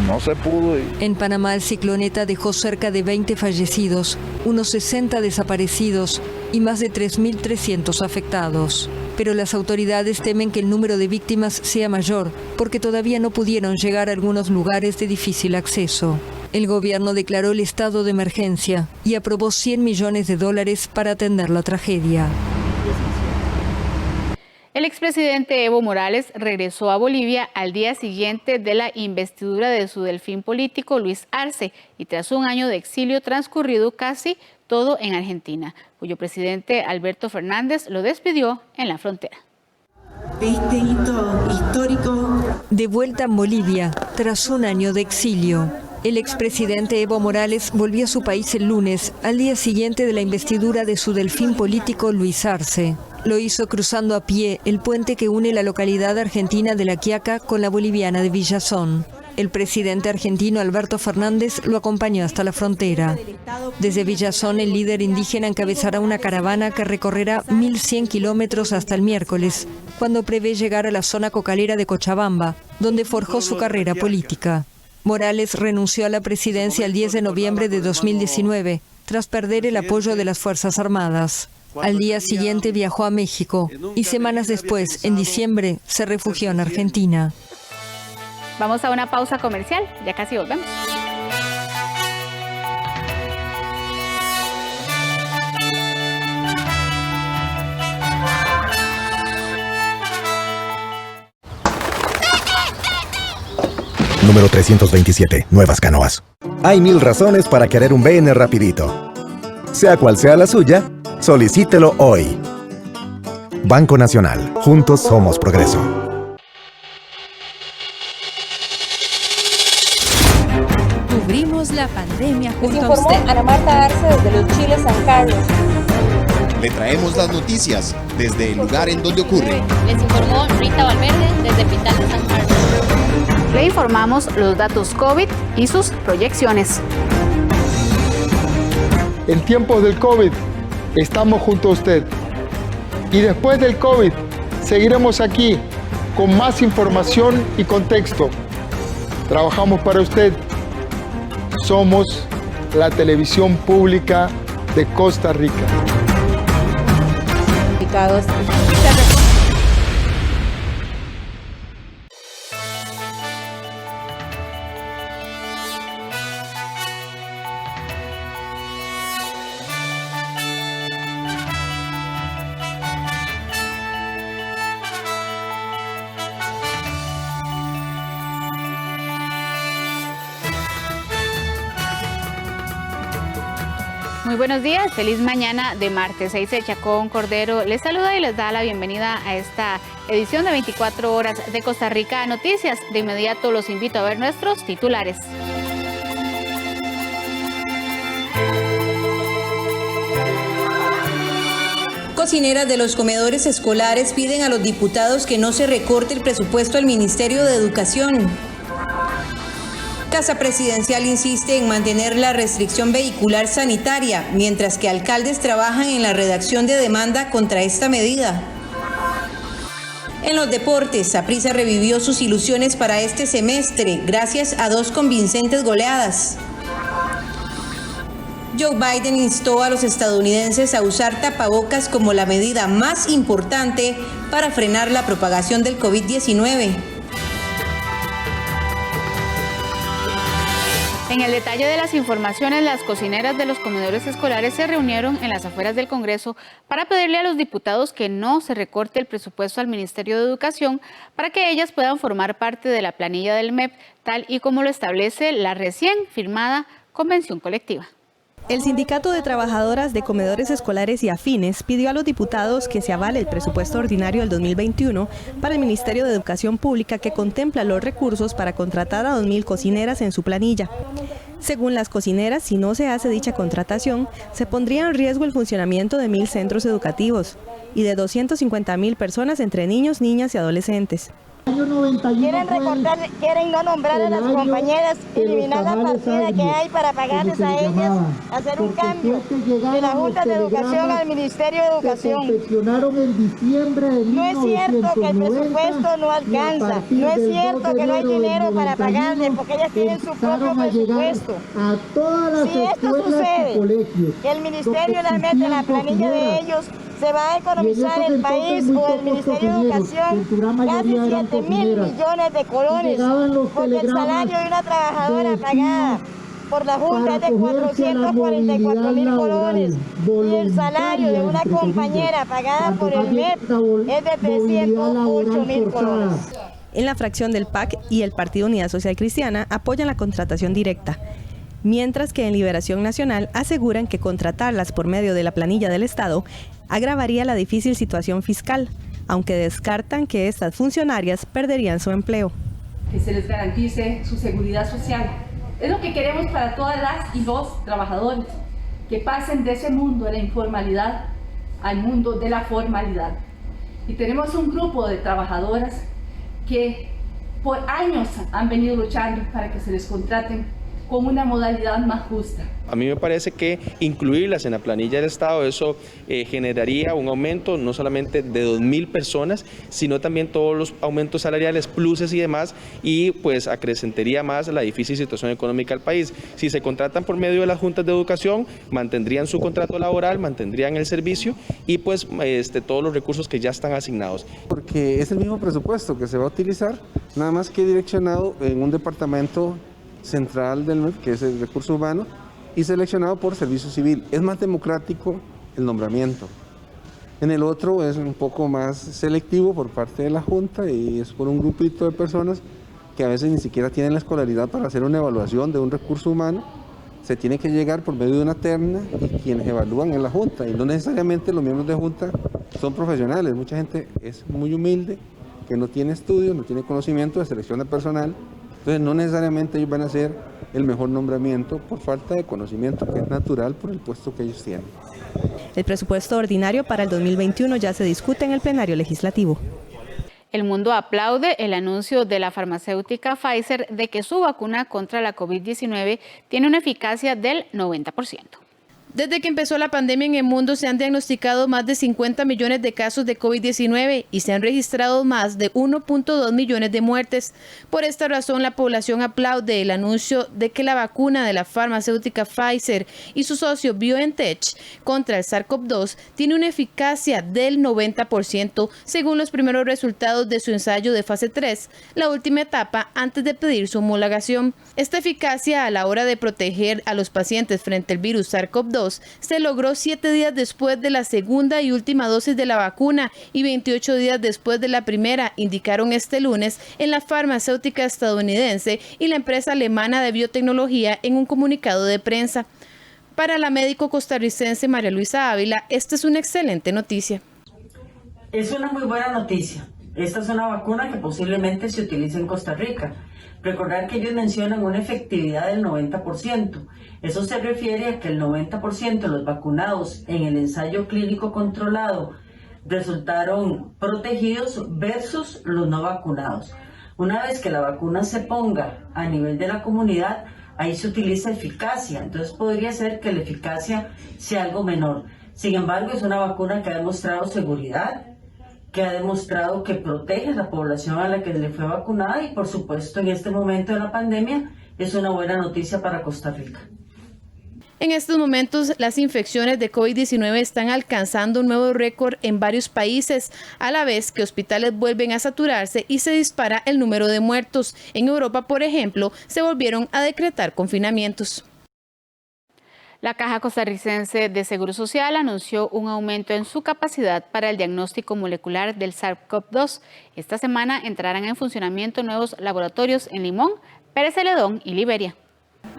No se pudo. En Panamá, el ciclón ETA dejó cerca de 20 fallecidos, unos 60 desaparecidos y más de 3.300 afectados. Pero las autoridades temen que el número de víctimas sea mayor, porque todavía no pudieron llegar a algunos lugares de difícil acceso. El gobierno declaró el estado de emergencia y aprobó $100 millones para atender la tragedia. El expresidente Evo Morales regresó a Bolivia al día siguiente de la investidura de su delfín político Luis Arce y tras un año de exilio transcurrido casi todo en Argentina, cuyo presidente Alberto Fernández lo despidió en la frontera. Este hito histórico. De vuelta en Bolivia, tras un año de exilio. El expresidente Evo Morales volvió a su país el lunes, al día siguiente de la investidura de su delfín político Luis Arce. Lo hizo cruzando a pie el puente que une la localidad argentina de La Quiaca con la boliviana de Villazón. El presidente argentino Alberto Fernández lo acompañó hasta la frontera. Desde Villazón, el líder indígena encabezará una caravana que recorrerá 1.100 kilómetros hasta el miércoles, cuando prevé llegar a la zona cocalera de Cochabamba, donde forjó su carrera política. Morales renunció a la presidencia el 10 de noviembre de 2019, tras perder el apoyo de las Fuerzas Armadas. Al día siguiente viajó a México y semanas después, en diciembre, se refugió en Argentina. Vamos a una pausa comercial, ya casi volvemos. Número 327, Nuevas Canoas. Hay 1000 razones para querer un BN rapidito. Sea cual sea la suya, solicítelo hoy. Banco Nacional. Juntos somos progreso. Cubrimos la pandemia junto a usted. Ana Marta Arce desde los Chiles San Carlos. Le traemos las noticias desde el lugar en donde ocurre. Les informó Rita Valverde desde el Hospital de San Carlos. Le informamos los datos COVID y sus proyecciones. En tiempos del COVID, estamos junto a usted. Y después del COVID, seguiremos aquí con más información y contexto. Trabajamos para usted. Somos la televisión pública de Costa Rica. Muy buenos días, feliz mañana de martes. Eice Chacón Cordero les saluda y les da la bienvenida a esta edición de 24 horas de Costa Rica Noticias. De inmediato los invito a ver nuestros titulares. Cocineras de los comedores escolares piden a los diputados que no se recorte el presupuesto al Ministerio de Educación. Casa Presidencial insiste en mantener la restricción vehicular sanitaria, mientras que alcaldes trabajan en la redacción de demanda contra esta medida. En los deportes, Saprissa revivió sus ilusiones para este semestre gracias a 2 convincentes goleadas. Joe Biden instó a los estadounidenses a usar tapabocas como la medida más importante para frenar la propagación del COVID-19. En el detalle de las informaciones, las cocineras de los comedores escolares se reunieron en las afueras del Congreso para pedirle a los diputados que no se recorte el presupuesto al Ministerio de Educación para que ellas puedan formar parte de la planilla del MEP, tal y como lo establece la recién firmada convención colectiva. El Sindicato de Trabajadoras de Comedores Escolares y Afines pidió a los diputados que se avale el presupuesto ordinario del 2021 para el Ministerio de Educación Pública, que contempla los recursos para contratar a 2.000 cocineras en su planilla. Según las cocineras, si no se hace dicha contratación, se pondría en riesgo el funcionamiento de 1.000 centros educativos y de 250.000 personas entre niños, niñas y adolescentes. Quieren recortar, quieren no nombrar a las compañeras, eliminar la partida que hay para pagarles a ellas, hacer un cambio de la Junta de Educación al Ministerio de Educación. No es cierto que el presupuesto no alcanza, no es cierto que no hay dinero para pagarles, porque ellas tienen su propio presupuesto. Si esto sucede, que el Ministerio las mete en la planilla de ellos, se va a economizar el país o el Ministerio de Educación casi 7.000 millones de colones, porque el salario de una trabajadora pagada por la Junta es de 444.000 colones y el salario de una compañera pagada por el MEP es de 308.000 colones. En la fracción del PAC y el Partido Unidad Social Cristiana apoyan la contratación directa, mientras que en Liberación Nacional aseguran que contratarlas por medio de la planilla del Estado agravaría la difícil situación fiscal, aunque descartan que estas funcionarias perderían su empleo. Que se les garantice su seguridad social. Es lo que queremos para todas las y los trabajadores, que pasen de ese mundo de la informalidad al mundo de la formalidad. Y tenemos un grupo de trabajadoras que por años han venido luchando para que se les contraten con una modalidad más justa. A mí me parece que incluirlas en la planilla del Estado, eso generaría un aumento no solamente de 2.000 personas, sino también todos los aumentos salariales, pluses y demás, y pues acrecentaría más la difícil situación económica del país. Si se contratan por medio de las juntas de educación, mantendrían su contrato laboral, mantendrían el servicio y pues todos los recursos que ya están asignados. Porque es el mismo presupuesto que se va a utilizar, nada más que direccionado en un departamento central del MEP, que es el recurso humano, y seleccionado por servicio civil. Es más democrático el nombramiento. En el otro es un poco más selectivo por parte de la Junta y es por un grupito de personas que a veces ni siquiera tienen la escolaridad para hacer una evaluación de un recurso humano. Se tiene que llegar por medio de una terna y quienes evalúan en la Junta, y no necesariamente los miembros de Junta son profesionales. Mucha gente es muy humilde, que no tiene estudios, no tiene conocimiento de selección de personal. Entonces no necesariamente ellos van a hacer el mejor nombramiento por falta de conocimiento, que es natural por el puesto que ellos tienen. El presupuesto ordinario para el 2021 ya se discute en el plenario legislativo. El mundo aplaude el anuncio de la farmacéutica Pfizer de que su vacuna contra la COVID-19 tiene una eficacia del 90%. Desde que empezó la pandemia en el mundo se han diagnosticado más de 50 millones de casos de COVID-19 y se han registrado más de 1.2 millones de muertes. Por esta razón, la población aplaude el anuncio de que la vacuna de la farmacéutica Pfizer y su socio BioNTech contra el SARS-CoV-2 tiene una eficacia del 90% según los primeros resultados de su ensayo de fase 3, la última etapa antes de pedir su homologación. Esta eficacia a la hora de proteger a los pacientes frente al virus SARS-CoV-2 se logró 7 días después de la segunda y última dosis de la vacuna y 28 días después de la primera, indicaron este lunes en la farmacéutica estadounidense y la empresa alemana de biotecnología en un comunicado de prensa. Para la médico costarricense María Luisa Ávila, esta es una excelente noticia. Es una muy buena noticia. Esta es una vacuna que posiblemente se utilice en Costa Rica. Recordar que ellos mencionan una efectividad del 90%. Eso se refiere a que el 90% de los vacunados en el ensayo clínico controlado resultaron protegidos versus los no vacunados. Una vez que la vacuna se ponga a nivel de la comunidad, ahí se utiliza eficacia. Entonces podría ser que la eficacia sea algo menor. Sin embargo, es una vacuna que ha demostrado seguridad, que ha demostrado que protege a la población a la que le fue vacunada y por supuesto en este momento de la pandemia es una buena noticia para Costa Rica. En estos momentos, las infecciones de COVID-19 están alcanzando un nuevo récord en varios países, a la vez que hospitales vuelven a saturarse y se dispara el número de muertos. En Europa, por ejemplo, se volvieron a decretar confinamientos. La Caja Costarricense de Seguro Social anunció un aumento en su capacidad para el diagnóstico molecular del SARS-CoV-2. Esta semana entrarán en funcionamiento nuevos laboratorios en Limón, Pérez Celedón y Liberia.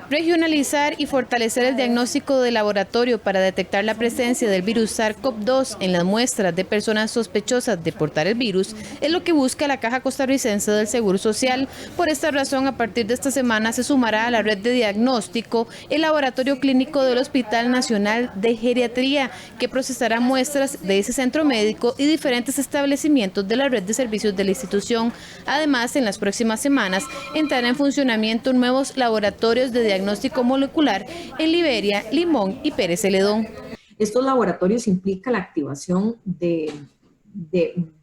Regionalizar y fortalecer el diagnóstico de laboratorio para detectar la presencia del virus SARS-CoV-2 en las muestras de personas sospechosas de portar el virus es lo que busca la Caja Costarricense del Seguro Social. Por esta razón, a partir de esta semana se sumará a la red de diagnóstico el laboratorio clínico del Hospital Nacional de Geriatría, que procesará muestras de ese centro médico y diferentes establecimientos de la red de servicios de la institución. Además, en las próximas semanas entrarán en funcionamiento nuevos laboratorios de diagnóstico molecular en Liberia, Limón y Pérez Celedón. Estos laboratorios implican la activación de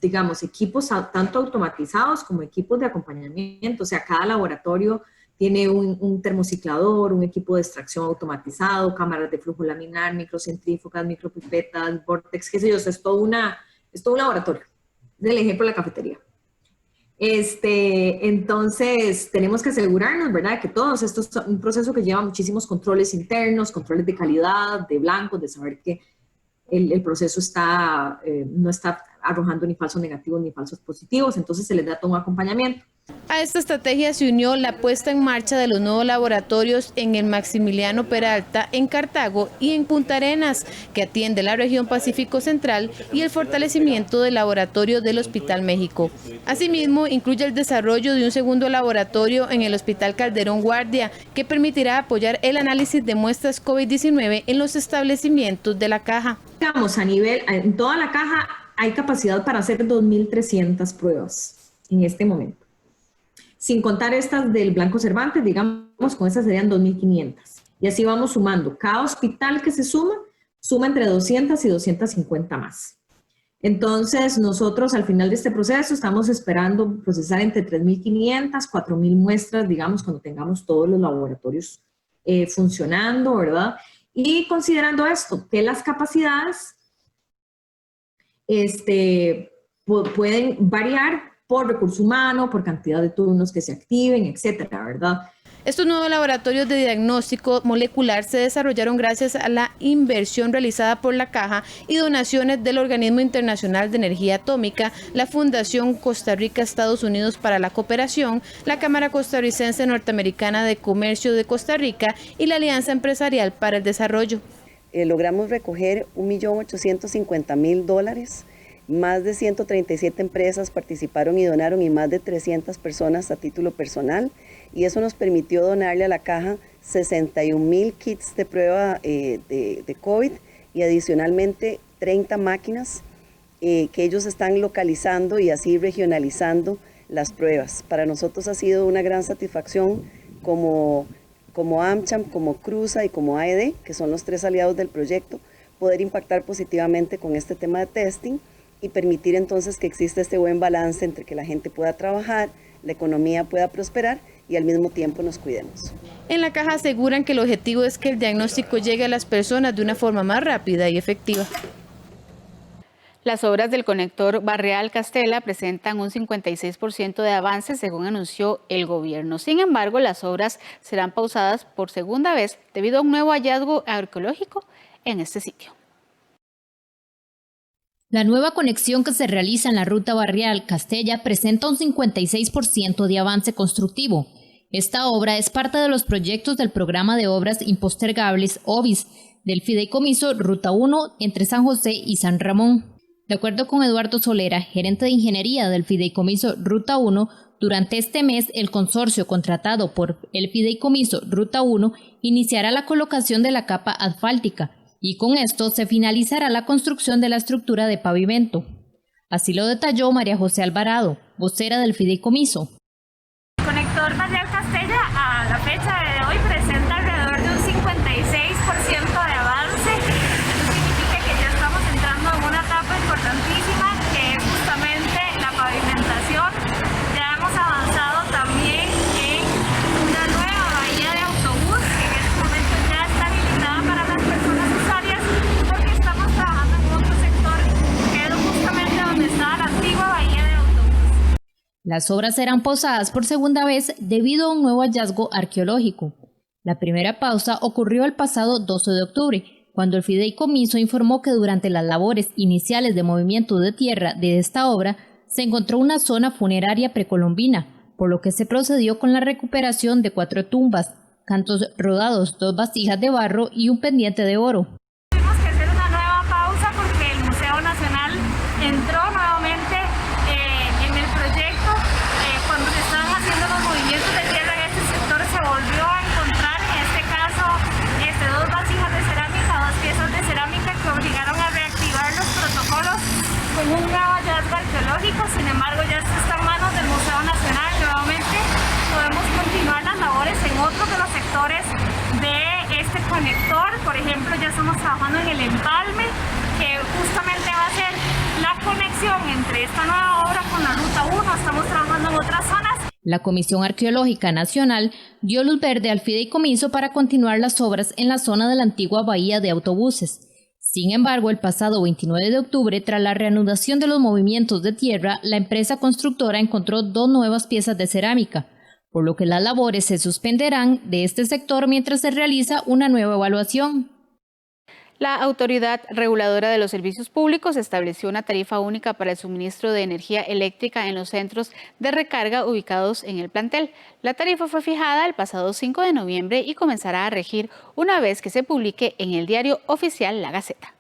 digamos, equipos tanto automatizados como equipos de acompañamiento. O sea, cada laboratorio tiene un termociclador, un equipo de extracción automatizado, cámaras de flujo laminar, microcentrífugas, micropipetas, vortex, qué sé yo. O sea, es todo un laboratorio. Del ejemplo de la cafetería. Entonces tenemos que asegurarnos, ¿verdad?, que todo esto es un proceso que lleva muchísimos controles internos, controles de calidad, de blancos, de saber que el proceso no está arrojando ni falsos negativos ni falsos positivos, entonces se les da todo un acompañamiento. A esta estrategia se unió la puesta en marcha de los nuevos laboratorios en el Maximiliano Peralta en Cartago y en Punta Arenas, que atiende la región Pacífico Central, y el fortalecimiento del laboratorio del Hospital México. Asimismo, incluye el desarrollo de un segundo laboratorio en el Hospital Calderón Guardia, que permitirá apoyar el análisis de muestras COVID-19 en los establecimientos de la Caja. Digamos, en toda la Caja hay capacidad para hacer 2.300 pruebas en este momento. Sin contar estas del Blanco Cervantes, digamos, con estas serían 2.500. Y así vamos sumando. Cada hospital que se suma entre 200 y 250 más. Entonces, nosotros al final de este proceso estamos esperando procesar entre 3.500, 4.000 muestras, digamos, cuando tengamos todos los laboratorios funcionando, ¿verdad? Y considerando esto, que las capacidades pueden variar por recurso humano, por cantidad de turnos que se activen, etcétera, ¿verdad? Estos nuevos laboratorios de diagnóstico molecular se desarrollaron gracias a la inversión realizada por la Caja y donaciones del Organismo Internacional de Energía Atómica, la Fundación Costa Rica-Estados Unidos para la Cooperación, la Cámara Costarricense Norteamericana de Comercio de Costa Rica y la Alianza Empresarial para el Desarrollo. Logramos recoger $1.850.000. Más de 137 empresas participaron y donaron, y más de 300 personas a título personal, y eso nos permitió donarle a la Caja 61.000 kits de prueba de COVID y adicionalmente 30 máquinas que ellos están localizando y así regionalizando las pruebas. Para nosotros ha sido una gran satisfacción como AmCham, como Cruza y como AED, que son los 3 aliados del proyecto, poder impactar positivamente con este tema de testing y permitir entonces que exista este buen balance entre que la gente pueda trabajar, la economía pueda prosperar y al mismo tiempo nos cuidemos. En la Caja aseguran que el objetivo es que el diagnóstico llegue a las personas de una forma más rápida y efectiva. Las obras del conector Barreal-Castella presentan un 56% de avance, según anunció el gobierno. Sin embargo, las obras serán pausadas por segunda vez debido a un nuevo hallazgo arqueológico en este sitio. La nueva conexión que se realiza en la ruta Barreal-Castella presenta un 56% de avance constructivo. Esta obra es parte de los proyectos del Programa de Obras Impostergables OBIS del Fideicomiso Ruta 1 entre San José y San Ramón. De acuerdo con Eduardo Solera, gerente de Ingeniería del Fideicomiso Ruta 1, durante este mes el consorcio contratado por el Fideicomiso Ruta 1 iniciará la colocación de la capa asfáltica, y con esto se finalizará la construcción de la estructura de pavimento. Así lo detalló María José Alvarado, vocera del Fideicomiso. El conector Barreal-Castella a la fecha de hoy presenta alrededor de un 56% de avance. Eso significa que ya estamos entrando en una etapa importantísima, que es justamente Las obras serán pausadas por segunda vez debido a un nuevo hallazgo arqueológico. La primera pausa ocurrió el pasado 12 de octubre, cuando el fideicomiso informó que durante las labores iniciales de movimiento de tierra de esta obra se encontró una zona funeraria precolombina, por lo que se procedió con la recuperación de 4 tumbas, cantos rodados, 2 vasijas de barro y un pendiente de oro. Tuvimos que hacer una nueva pausa porque el Museo Nacional entró nuevamente en el proyecto. Cuando se estaban haciendo los movimientos de tierra en este sector se volvió a encontrar, en este caso, 2 vasijas de cerámica, 2 piezas de cerámica que obligaron a reactivar los protocolos con un nuevo hallazgo arqueológico. Sin embargo, ya esto está en manos del Museo Nacional. Nuevamente podemos continuar las labores en otros de los sectores de este conector. Por ejemplo, ya estamos trabajando en el empalme, que justamente va a ser la conexión entre esta nueva obra con la Ruta 1. Estamos trabajando en otras zonas. La Comisión Arqueológica Nacional dio luz verde al fideicomiso para continuar las obras en la zona de la antigua bahía de autobuses. Sin embargo, el pasado 29 de octubre, tras la reanudación de los movimientos de tierra, la empresa constructora encontró 2 nuevas piezas de cerámica, por lo que las labores se suspenderán de este sector mientras se realiza una nueva evaluación. La Autoridad Reguladora de los Servicios Públicos estableció una tarifa única para el suministro de energía eléctrica en los centros de recarga ubicados en el plantel. La tarifa fue fijada el pasado 5 de noviembre y comenzará a regir una vez que se publique en el diario oficial La Gaceta.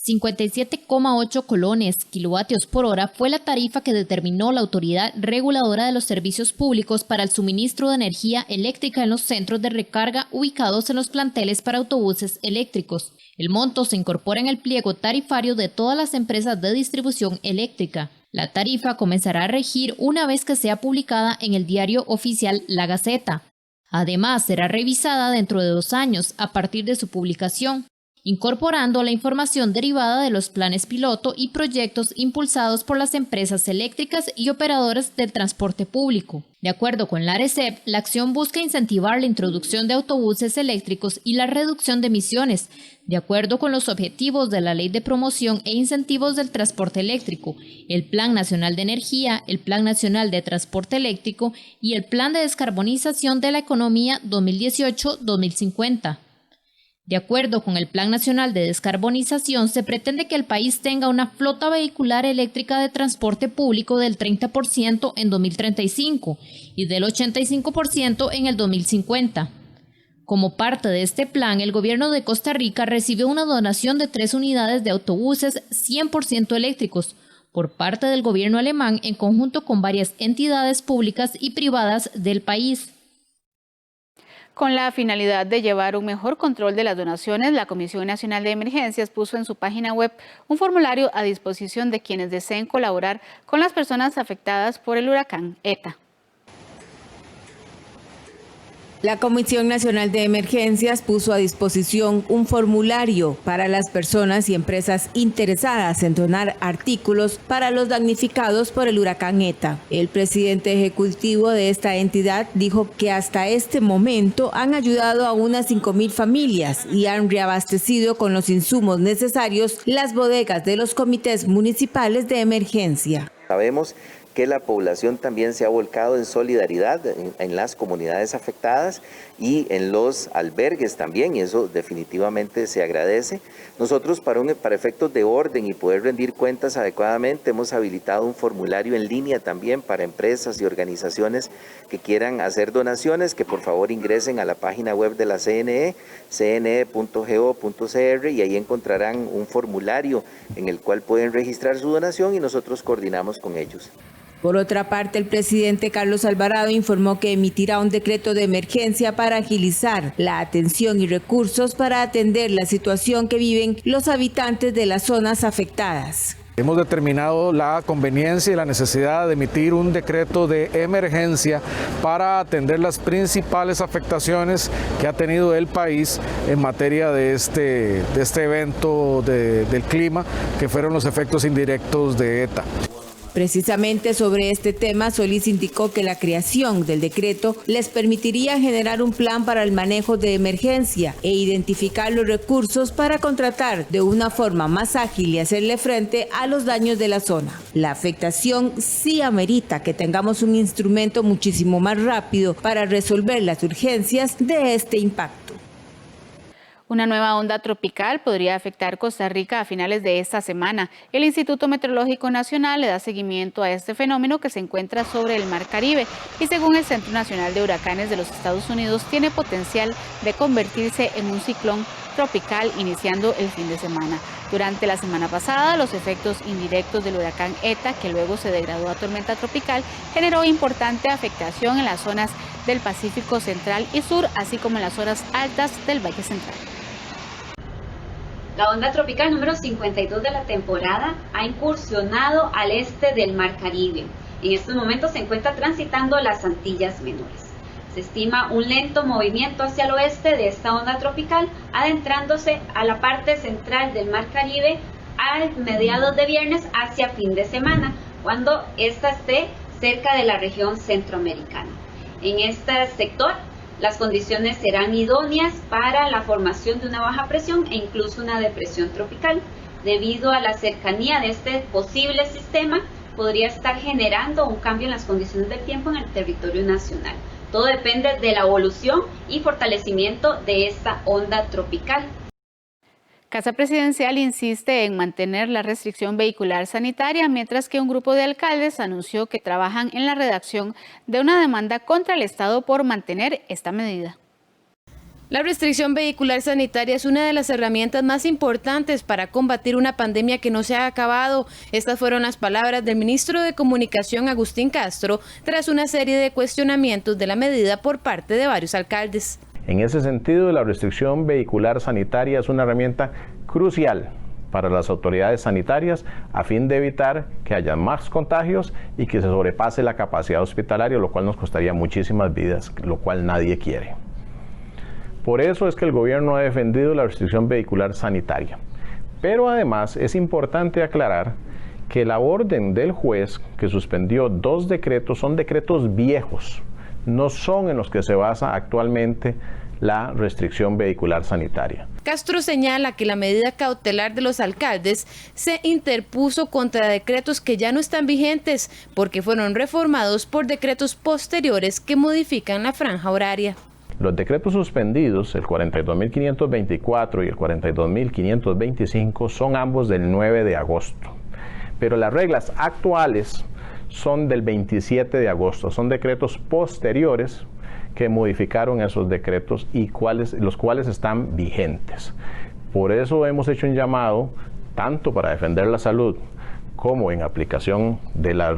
57,8 colones kilovatios por hora fue la tarifa que determinó la Autoridad Reguladora de los Servicios Públicos para el suministro de energía eléctrica en los centros de recarga ubicados en los planteles para autobuses eléctricos. El monto se incorpora en el pliego tarifario de todas las empresas de distribución eléctrica. La tarifa comenzará a regir una vez que sea publicada en el diario oficial La Gaceta. Además, será revisada dentro de 2 años a partir de su publicación, incorporando la información derivada de los planes piloto y proyectos impulsados por las empresas eléctricas y operadoras del transporte público. De acuerdo con la ARECEP, la acción busca incentivar la introducción de autobuses eléctricos y la reducción de emisiones, de acuerdo con los objetivos de la Ley de Promoción e Incentivos del Transporte Eléctrico, el Plan Nacional de Energía, el Plan Nacional de Transporte Eléctrico y el Plan de Descarbonización de la Economía 2018-2050. De acuerdo con el Plan Nacional de Descarbonización, se pretende que el país tenga una flota vehicular eléctrica de transporte público del 30% en 2035 y del 85% en el 2050. Como parte de este plan, el gobierno de Costa Rica recibió una donación de 3 unidades de autobuses 100% eléctricos por parte del gobierno alemán en conjunto con varias entidades públicas y privadas del país. Con la finalidad de llevar un mejor control de las donaciones, la Comisión Nacional de Emergencias puso en su página web un formulario a disposición de quienes deseen colaborar con las personas afectadas por el huracán ETA. La Comisión Nacional de Emergencias puso a disposición un formulario para las personas y empresas interesadas en donar artículos para los damnificados por el huracán ETA. El presidente ejecutivo de esta entidad dijo que hasta este momento han ayudado a unas 5,000 familias y han reabastecido con los insumos necesarios las bodegas de los comités municipales de emergencia. Sabemos que la población también se ha volcado en solidaridad en las comunidades afectadas y en los albergues también, y eso definitivamente se agradece. Nosotros para efectos de orden y poder rendir cuentas adecuadamente hemos habilitado un formulario en línea también para empresas y organizaciones que quieran hacer donaciones, que por favor ingresen a la página web de la CNE, cne.go.cr, y ahí encontrarán un formulario en el cual pueden registrar su donación y nosotros coordinamos con ellos. Por otra parte, el presidente Carlos Alvarado informó que emitirá un decreto de emergencia para agilizar la atención y recursos para atender la situación que viven los habitantes de las zonas afectadas. Hemos determinado la conveniencia y la necesidad de emitir un decreto de emergencia para atender las principales afectaciones que ha tenido el país en materia de este evento del clima, que fueron los efectos indirectos de ETA. Precisamente sobre este tema, Solís indicó que la creación del decreto les permitiría generar un plan para el manejo de emergencia e identificar los recursos para contratar de una forma más ágil y hacerle frente a los daños de la zona. La afectación sí amerita que tengamos un instrumento muchísimo más rápido para resolver las urgencias de este impacto. Una nueva onda tropical podría afectar Costa Rica a finales de esta semana. El Instituto Meteorológico Nacional le da seguimiento a este fenómeno que se encuentra sobre el Mar Caribe y según el Centro Nacional de Huracanes de los Estados Unidos tiene potencial de convertirse en un ciclón tropical iniciando el fin de semana. Durante la semana pasada, los efectos indirectos del huracán ETA, que luego se degradó a tormenta tropical, generó importante afectación en las zonas del Pacífico Central y Sur, así como en las zonas altas del Valle Central. La onda tropical número 52 de la temporada ha incursionado al este del Mar Caribe. En estos momentos se encuentra transitando las Antillas Menores. Se estima un lento movimiento hacia el oeste de esta onda tropical, adentrándose a la parte central del Mar Caribe a mediados de viernes hacia fin de semana, cuando ésta esté cerca de la región centroamericana. En este sector, las condiciones serán idóneas para la formación de una baja presión e incluso una depresión tropical. Debido a la cercanía de este posible sistema, podría estar generando un cambio en las condiciones del tiempo en el territorio nacional. Todo depende de la evolución y fortalecimiento de esta onda tropical. Casa Presidencial insiste en mantener la restricción vehicular sanitaria, mientras que un grupo de alcaldes anunció que trabajan en la redacción de una demanda contra el Estado por mantener esta medida. La restricción vehicular sanitaria es una de las herramientas más importantes para combatir una pandemia que no se ha acabado. Estas fueron las palabras del ministro de Comunicación, Agustín Castro, tras una serie de cuestionamientos de la medida por parte de varios alcaldes. En ese sentido, la restricción vehicular sanitaria es una herramienta crucial para las autoridades sanitarias a fin de evitar que haya más contagios y que se sobrepase la capacidad hospitalaria, lo cual nos costaría muchísimas vidas, lo cual nadie quiere. Por eso es que el gobierno ha defendido la restricción vehicular sanitaria. Pero además es importante aclarar que la orden del juez que suspendió 2 decretos son decretos viejos, no son en los que se basa actualmente la restricción vehicular sanitaria. Castro señala que la medida cautelar de los alcaldes se interpuso contra decretos que ya no están vigentes porque fueron reformados por decretos posteriores que modifican la franja horaria. Los decretos suspendidos, el 42.524 y el 42.525, son ambos del 9 de agosto. Pero las reglas actuales son del 27 de agosto, son decretos posteriores que modificaron esos decretos y los cuales están vigentes. Por eso hemos hecho un llamado, tanto para defender la salud como en aplicación de las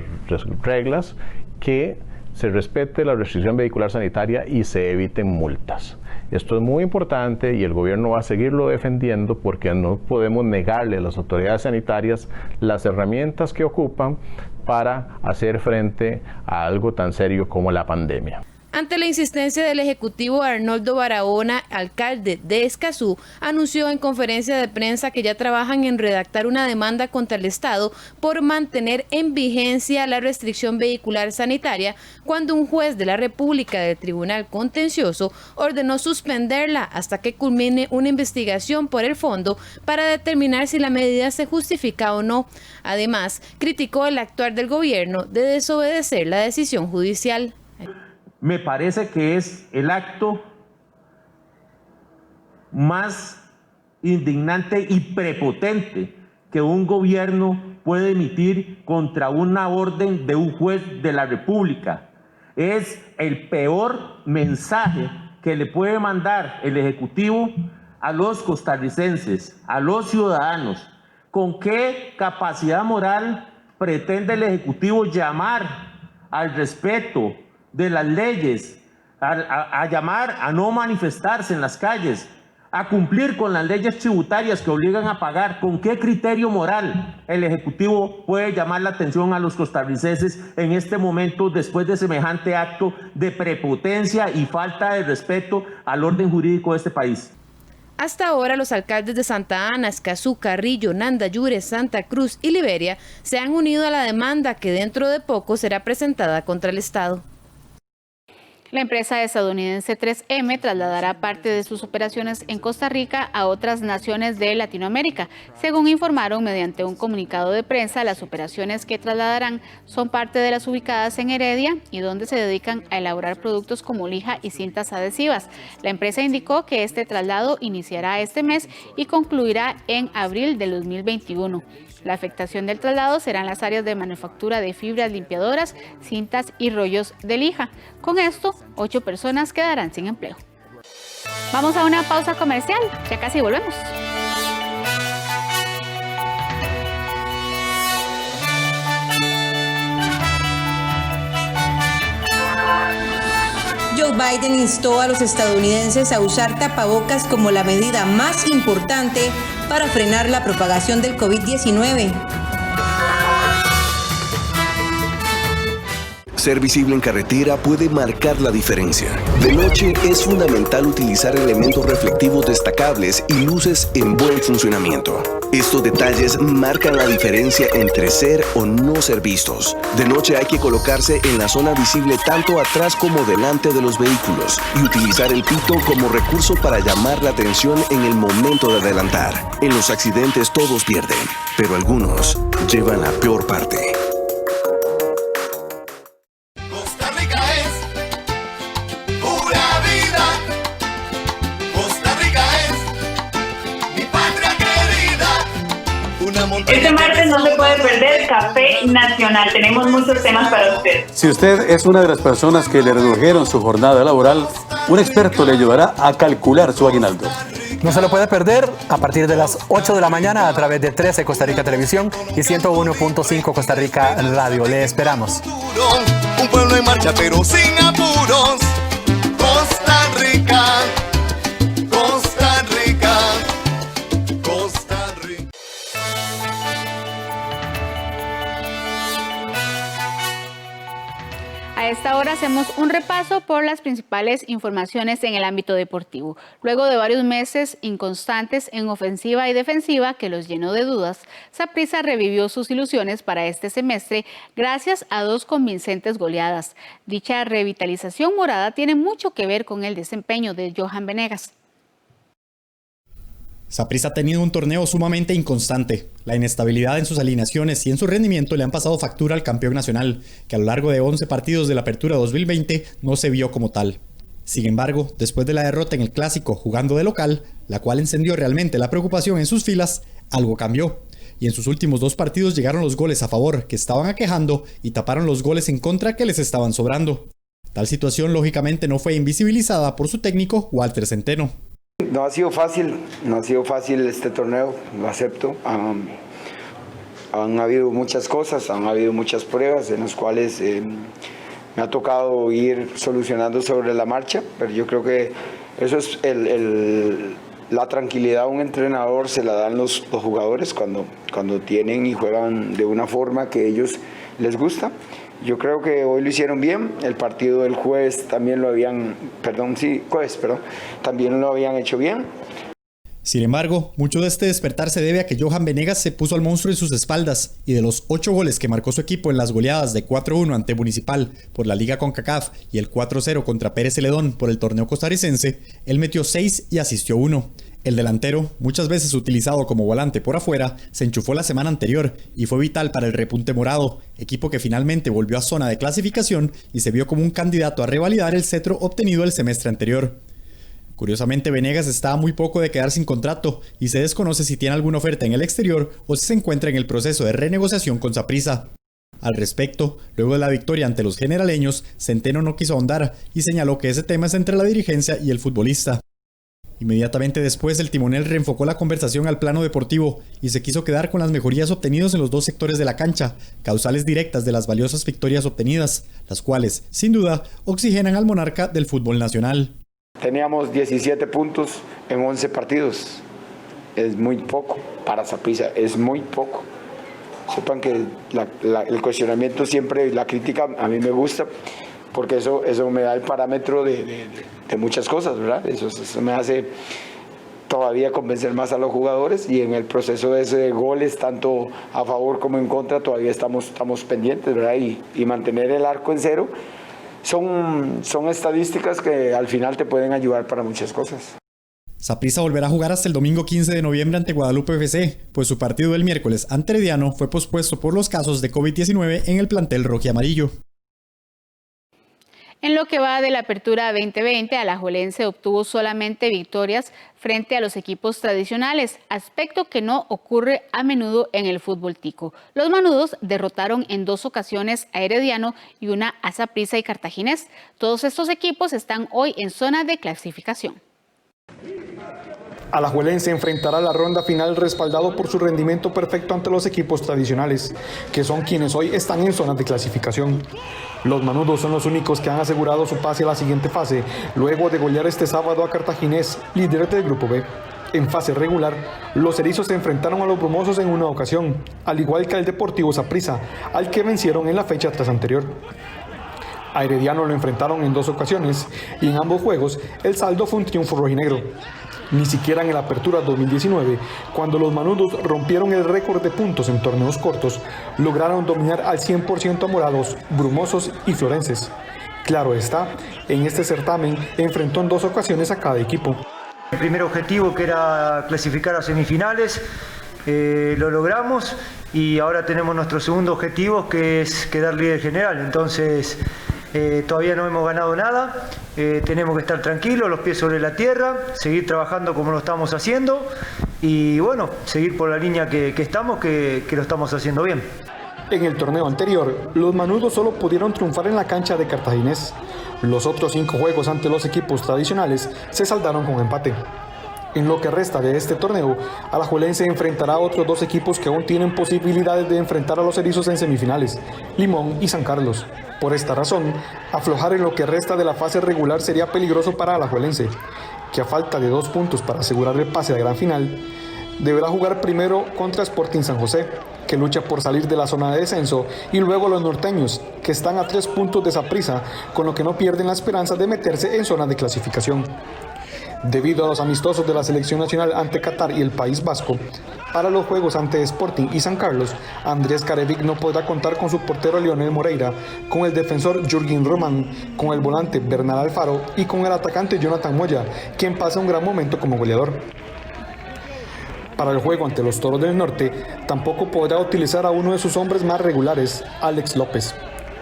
reglas, que se respete la restricción vehicular sanitaria y se eviten multas. Esto es muy importante y el gobierno va a seguirlo defendiendo porque no podemos negarle a las autoridades sanitarias las herramientas que ocupan para hacer frente a algo tan serio como la pandemia. Ante la insistencia del Ejecutivo, Arnoldo Barahona, alcalde de Escazú, anunció en conferencia de prensa que ya trabajan en redactar una demanda contra el Estado por mantener en vigencia la restricción vehicular sanitaria cuando un juez de la República del Tribunal Contencioso ordenó suspenderla hasta que culmine una investigación por el fondo para determinar si la medida se justifica o no. Además, criticó el actuar del gobierno de desobedecer la decisión judicial. Me parece que es el acto más indignante y prepotente que un gobierno puede emitir contra una orden de un juez de la República. Es el peor mensaje que le puede mandar el Ejecutivo a los costarricenses, a los ciudadanos. ¿Con qué capacidad moral pretende el Ejecutivo llamar al respeto de las leyes, a llamar a no manifestarse en las calles, a cumplir con las leyes tributarias que obligan a pagar? ¿Con qué criterio moral el Ejecutivo puede llamar la atención a los costarricenses en este momento después de semejante acto de prepotencia y falta de respeto al orden jurídico de este país? Hasta ahora, los alcaldes de Santa Ana, Escazú, Carrillo, Nandayure, Santa Cruz y Liberia se han unido a la demanda que dentro de poco será presentada contra el Estado. La empresa estadounidense 3M trasladará parte de sus operaciones en Costa Rica a otras naciones de Latinoamérica. Según informaron mediante un comunicado de prensa, las operaciones que trasladarán son parte de las ubicadas en Heredia y donde se dedican a elaborar productos como lija y cintas adhesivas. La empresa indicó que este traslado iniciará este mes y concluirá en abril del 2021. La afectación del traslado será en las áreas de manufactura de fibras limpiadoras, cintas y rollos de lija. Con esto, 8 personas quedarán sin empleo. Vamos a una pausa comercial, ya casi volvemos. Joe Biden instó a los estadounidenses a usar tapabocas como la medida más importante para frenar la propagación del COVID-19. Ser visible en carretera puede marcar la diferencia. De noche es fundamental utilizar elementos reflectivos destacables y luces en buen funcionamiento. Estos detalles marcan la diferencia entre ser o no ser vistos. De noche hay que colocarse en la zona visible tanto atrás como delante de los vehículos y utilizar el pito como recurso para llamar la atención en el momento de adelantar. En los accidentes todos pierden, pero algunos llevan la peor parte. Este martes no se puede perder Café Nacional. Tenemos muchos temas para usted. Si usted es una de las personas que le redujeron su jornada laboral, un experto le ayudará a calcular su aguinaldo. No se lo puede perder a partir de las 8 de la mañana a través de 13 Costa Rica Televisión y 101.5 Costa Rica Radio. Le esperamos. Un pueblo en marcha pero sin apuros. Costa Rica. Costa Rica. Costa Rica. A esta hora hacemos un repaso por las principales informaciones en el ámbito deportivo. Luego de varios meses inconstantes en ofensiva y defensiva que los llenó de dudas, Saprissa revivió sus ilusiones para este semestre gracias a 2 convincentes goleadas. Dicha revitalización morada tiene mucho que ver con el desempeño de Johan Venegas. Saprissa ha tenido un torneo sumamente inconstante. La inestabilidad en sus alineaciones y en su rendimiento le han pasado factura al campeón nacional, que a lo largo de 11 partidos de la Apertura 2020 no se vio como tal. Sin embargo, después de la derrota en el Clásico jugando de local, la cual encendió realmente la preocupación en sus filas, algo cambió. Y en sus últimos 2 partidos llegaron los goles a favor que estaban aquejando y taparon los goles en contra que les estaban sobrando. Tal situación lógicamente no fue invisibilizada por su técnico Walter Centeno. No ha sido fácil este torneo, lo acepto. Han habido muchas cosas, han habido muchas pruebas en las cuales me ha tocado ir solucionando sobre la marcha, pero yo creo que eso es la tranquilidad a un entrenador se la dan los jugadores cuando tienen y juegan de una forma que a ellos les gusta. Yo creo que hoy lo hicieron bien. El partido del jueves también también lo habían hecho bien. Sin embargo, mucho de este despertar se debe a que Johan Venegas se puso al monstruo en sus espaldas y de los 8 goles que marcó su equipo en las goleadas de 4-1 ante Municipal por la Liga CONCACAF y el 4-0 contra Pérez Celedón por el torneo costarricense, él metió 6 y asistió 1. El delantero, muchas veces utilizado como volante por afuera, se enchufó la semana anterior y fue vital para el repunte morado, equipo que finalmente volvió a zona de clasificación y se vio como un candidato a revalidar el cetro obtenido el semestre anterior. Curiosamente, Venegas estaba muy poco de quedar sin contrato y se desconoce si tiene alguna oferta en el exterior o si se encuentra en el proceso de renegociación con Saprissa. Al respecto, luego de la victoria ante los generaleños, Centeno no quiso ahondar y señaló que ese tema es entre la dirigencia y el futbolista. Inmediatamente después, el timonel reenfocó la conversación al plano deportivo y se quiso quedar con las mejorías obtenidas en los 2 sectores de la cancha, causales directas de las valiosas victorias obtenidas, las cuales, sin duda, oxigenan al monarca del fútbol nacional. Teníamos 17 puntos en 11 partidos. Es muy poco para Saprissa, es muy poco. Sepan que el cuestionamiento siempre, la crítica a mí me gusta, porque eso me da el parámetro de muchas cosas, ¿verdad? Eso me hace todavía convencer más a los jugadores, y en el proceso de goles, tanto a favor como en contra, todavía estamos pendientes, ¿verdad? Y mantener el arco en cero son estadísticas que al final te pueden ayudar para muchas cosas. Saprissa volverá a jugar hasta el domingo 15 de noviembre ante Guadalupe FC, pues su partido del miércoles ante Herediano fue pospuesto por los casos de COVID-19 en el plantel rojiamarillo. En lo que va de la apertura 2020, Alajuelense obtuvo solamente victorias frente a los equipos tradicionales, aspecto que no ocurre a menudo en el fútbol tico. Los manudos derrotaron en 2 ocasiones a Herediano y una a Saprissa y Cartaginés. Todos estos equipos están hoy en zona de clasificación. Alajuelense enfrentará la ronda final respaldado por su rendimiento perfecto ante los equipos tradicionales, que son quienes hoy están en zonas de clasificación. Los manudos son los únicos que han asegurado su pase a la siguiente fase, luego de golear este sábado a Cartaginés, líder del Grupo B. En fase regular, los erizos se enfrentaron a los brumosos en una ocasión, al igual que al Deportivo Saprissa, al que vencieron en la fecha tras anterior. A Herediano lo enfrentaron en 2 ocasiones, y en ambos juegos el saldo fue un triunfo rojinegro. Ni siquiera en la apertura 2019, cuando los manudos rompieron el récord de puntos en torneos cortos, lograron dominar al 100% a morados, brumosos y florenses. Claro está, en este certamen enfrentó en 2 ocasiones a cada equipo. El primer objetivo, que era clasificar a semifinales, lo logramos, y ahora tenemos nuestro segundo objetivo, que es quedar líder general. Entonces todavía no hemos ganado nada, tenemos que estar tranquilos, los pies sobre la tierra, seguir trabajando como lo estamos haciendo y bueno, seguir por la línea que estamos, que lo estamos haciendo bien. En el torneo anterior, los manudos solo pudieron triunfar en la cancha de Cartaginés. Los otros 5 juegos ante los equipos tradicionales se saldaron con empate. En lo que resta de este torneo, Alajuelense enfrentará a otros 2 equipos que aún tienen posibilidades de enfrentar a los erizos en semifinales, Limón y San Carlos. Por esta razón, aflojar en lo que resta de la fase regular sería peligroso para Alajuelense, que a falta de 2 puntos para asegurar el pase a gran final, deberá jugar primero contra Sporting San José, que lucha por salir de la zona de descenso, y luego los norteños, que están a 3 puntos de Saprissa, con lo que no pierden la esperanza de meterse en zona de clasificación. Debido a los amistosos de la selección nacional ante Qatar y el País Vasco, para los juegos ante Sporting y San Carlos, Andrés Carevic no podrá contar con su portero Leonel Moreira, con el defensor Jürgen Román, con el volante Bernal Alfaro y con el atacante Jonathan Moya, quien pasa un gran momento como goleador. Para el juego ante los Toros del Norte, tampoco podrá utilizar a uno de sus hombres más regulares, Alex López.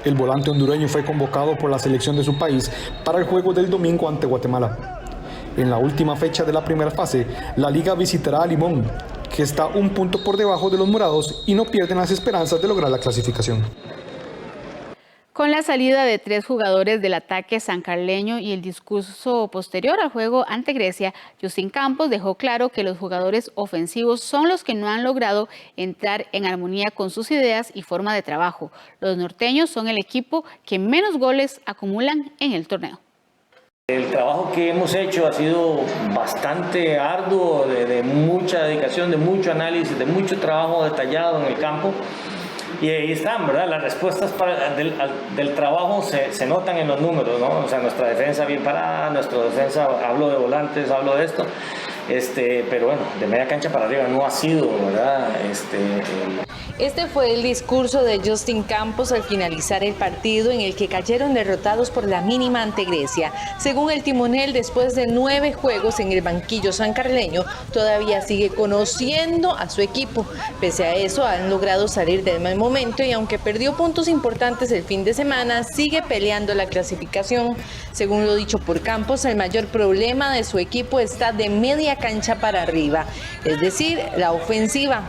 El volante hondureño fue convocado por la selección de su país para el juego del domingo ante Guatemala. En la última fecha de la primera fase, la liga visitará a Limón, que está 1 punto por debajo de los morados y no pierden las esperanzas de lograr la clasificación. Con la salida de 3 jugadores del ataque sancarleño y el discurso posterior al juego ante Grecia, Justin Campos dejó claro que los jugadores ofensivos son los que no han logrado entrar en armonía con sus ideas y forma de trabajo. Los norteños son el equipo que menos goles acumulan en el torneo. El trabajo que hemos hecho ha sido bastante arduo, de mucha dedicación, de mucho análisis, de mucho trabajo detallado en el campo. Y ahí están, ¿verdad? Las respuestas del trabajo se notan en los números, ¿no? O sea, nuestra defensa bien parada, nuestra defensa, hablo de volantes, hablo de esto. Pero bueno, de media cancha para arriba no ha sido, ¿verdad? Este fue el discurso de Justin Campos al finalizar el partido, en el que cayeron derrotados por la mínima ante Grecia. Según el timonel, después de 9 juegos en el banquillo sancarleño, todavía sigue conociendo a su equipo. Pese a eso, han logrado salir del mal momento y aunque perdió puntos importantes el fin de semana, sigue peleando la clasificación. Según lo dicho por Campos, el mayor problema de su equipo está de media cancha para arriba, es decir, la ofensiva.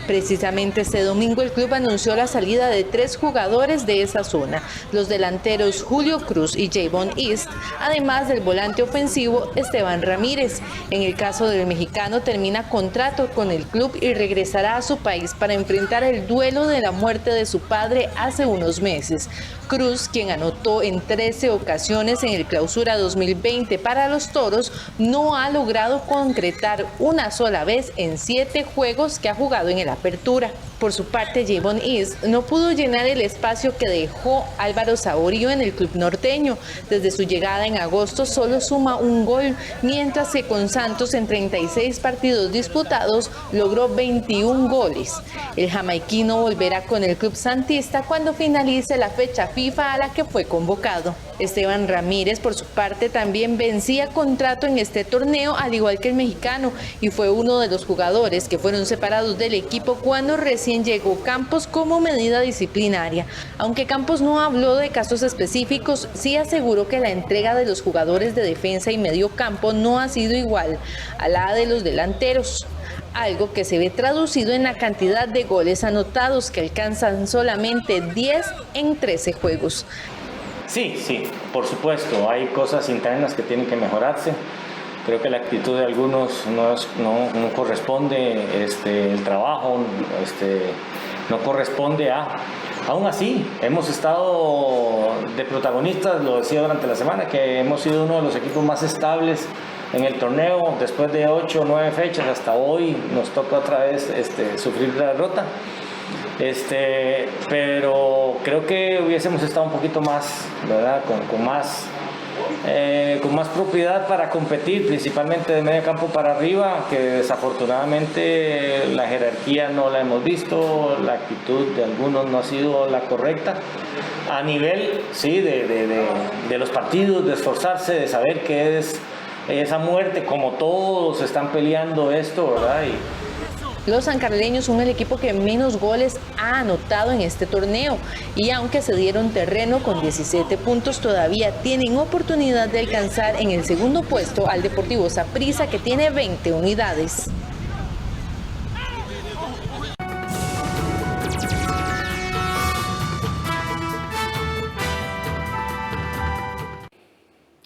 Precisamente este domingo el club anunció la salida de 3 jugadores de esa zona, los delanteros Julio Cruz y Javon East, además del volante ofensivo Esteban Ramírez. En el caso del mexicano, termina contrato con el club y regresará a su país para enfrentar el duelo de la muerte de su padre hace unos meses. Cruz, quien anotó en 13 ocasiones en el Clausura 2020 para los Toros, no ha logrado concretar una sola vez en 7 juegos que ha jugado en el apertura. Por su parte, Javon East no pudo llenar el espacio que dejó Álvaro Saborío en el club norteño. Desde su llegada en agosto solo suma un gol, mientras que con Santos en 36 partidos disputados logró 21 goles. El jamaiquino volverá con el club santista cuando finalice la fecha FIFA a la que fue convocado. Esteban Ramírez, por su parte, también vencía contrato en este torneo, al igual que el mexicano, y fue uno de los jugadores que fueron separados del equipo cuando recién llegó Campos como medida disciplinaria. Aunque Campos no habló de casos específicos, sí aseguró que la entrega de los jugadores de defensa y medio campo no ha sido igual a la de los delanteros, algo que se ve traducido en la cantidad de goles anotados, que alcanzan solamente 10 en 13 juegos. Sí, por supuesto, hay cosas internas que tienen que mejorarse. Creo que la actitud de algunos no corresponde, el trabajo no corresponde a... Aún así, hemos estado de protagonistas, lo decía durante la semana, que hemos sido uno de los equipos más estables en el torneo. Después de 8 o 9 fechas, hasta hoy nos toca otra vez sufrir la derrota. Pero creo que hubiésemos estado un poquito más, ¿verdad? Con más propiedad para competir, principalmente de medio campo para arriba, que desafortunadamente la jerarquía no la hemos visto, la actitud de algunos no ha sido la correcta. A nivel, sí, de los partidos, de esforzarse, de saber que es esa muerte, como todos están peleando esto, ¿verdad? Los sancarleños son el equipo que menos goles ha anotado en este torneo, y aunque se dieron terreno con 17 puntos, todavía tienen oportunidad de alcanzar en el segundo puesto al Deportivo Saprissa, que tiene 20 unidades.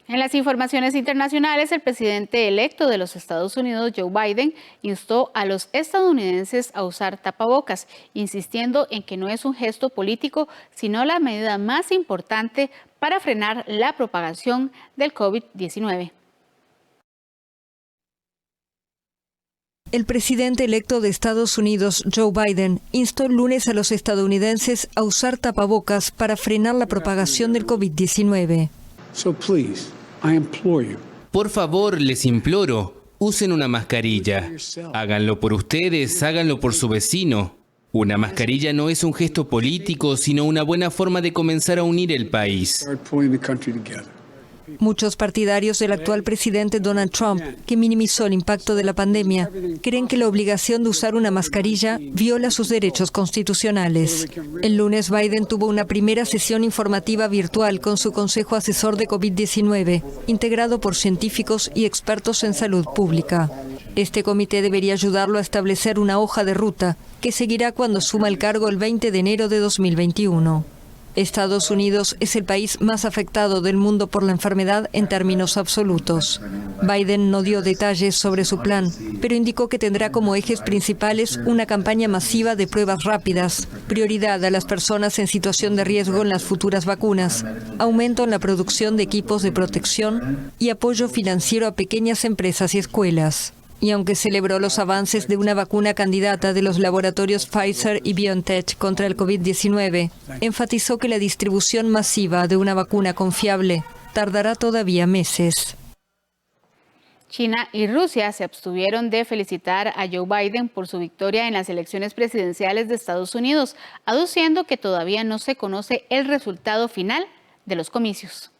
En las informaciones internacionales, el presidente electo de los Estados Unidos, Joe Biden, instó a los estadounidenses a usar tapabocas, insistiendo en que no es un gesto político, sino la medida más importante para frenar la propagación del COVID-19. El presidente electo de Estados Unidos, Joe Biden, instó el lunes a los estadounidenses a usar tapabocas para frenar la propagación del COVID-19. Por favor, les imploro, usen una mascarilla. Háganlo por ustedes, háganlo por su vecino. Una mascarilla no es un gesto político, sino una buena forma de comenzar a unir el país. Muchos partidarios del actual presidente Donald Trump, que minimizó el impacto de la pandemia, creen que la obligación de usar una mascarilla viola sus derechos constitucionales. El lunes, Biden tuvo una primera sesión informativa virtual con su Consejo Asesor de COVID-19, integrado por científicos y expertos en salud pública. Este comité debería ayudarlo a establecer una hoja de ruta que seguirá cuando asuma el cargo el 20 de enero de 2021. Estados Unidos es el país más afectado del mundo por la enfermedad en términos absolutos. Biden no dio detalles sobre su plan, pero indicó que tendrá como ejes principales una campaña masiva de pruebas rápidas, prioridad a las personas en situación de riesgo en las futuras vacunas, aumento en la producción de equipos de protección y apoyo financiero a pequeñas empresas y escuelas. Y aunque celebró los avances de una vacuna candidata de los laboratorios Pfizer y BioNTech contra el COVID-19, enfatizó que la distribución masiva de una vacuna confiable tardará todavía meses. China y Rusia se abstuvieron de felicitar a Joe Biden por su victoria en las elecciones presidenciales de Estados Unidos, aduciendo que todavía no se conoce el resultado final de los comicios.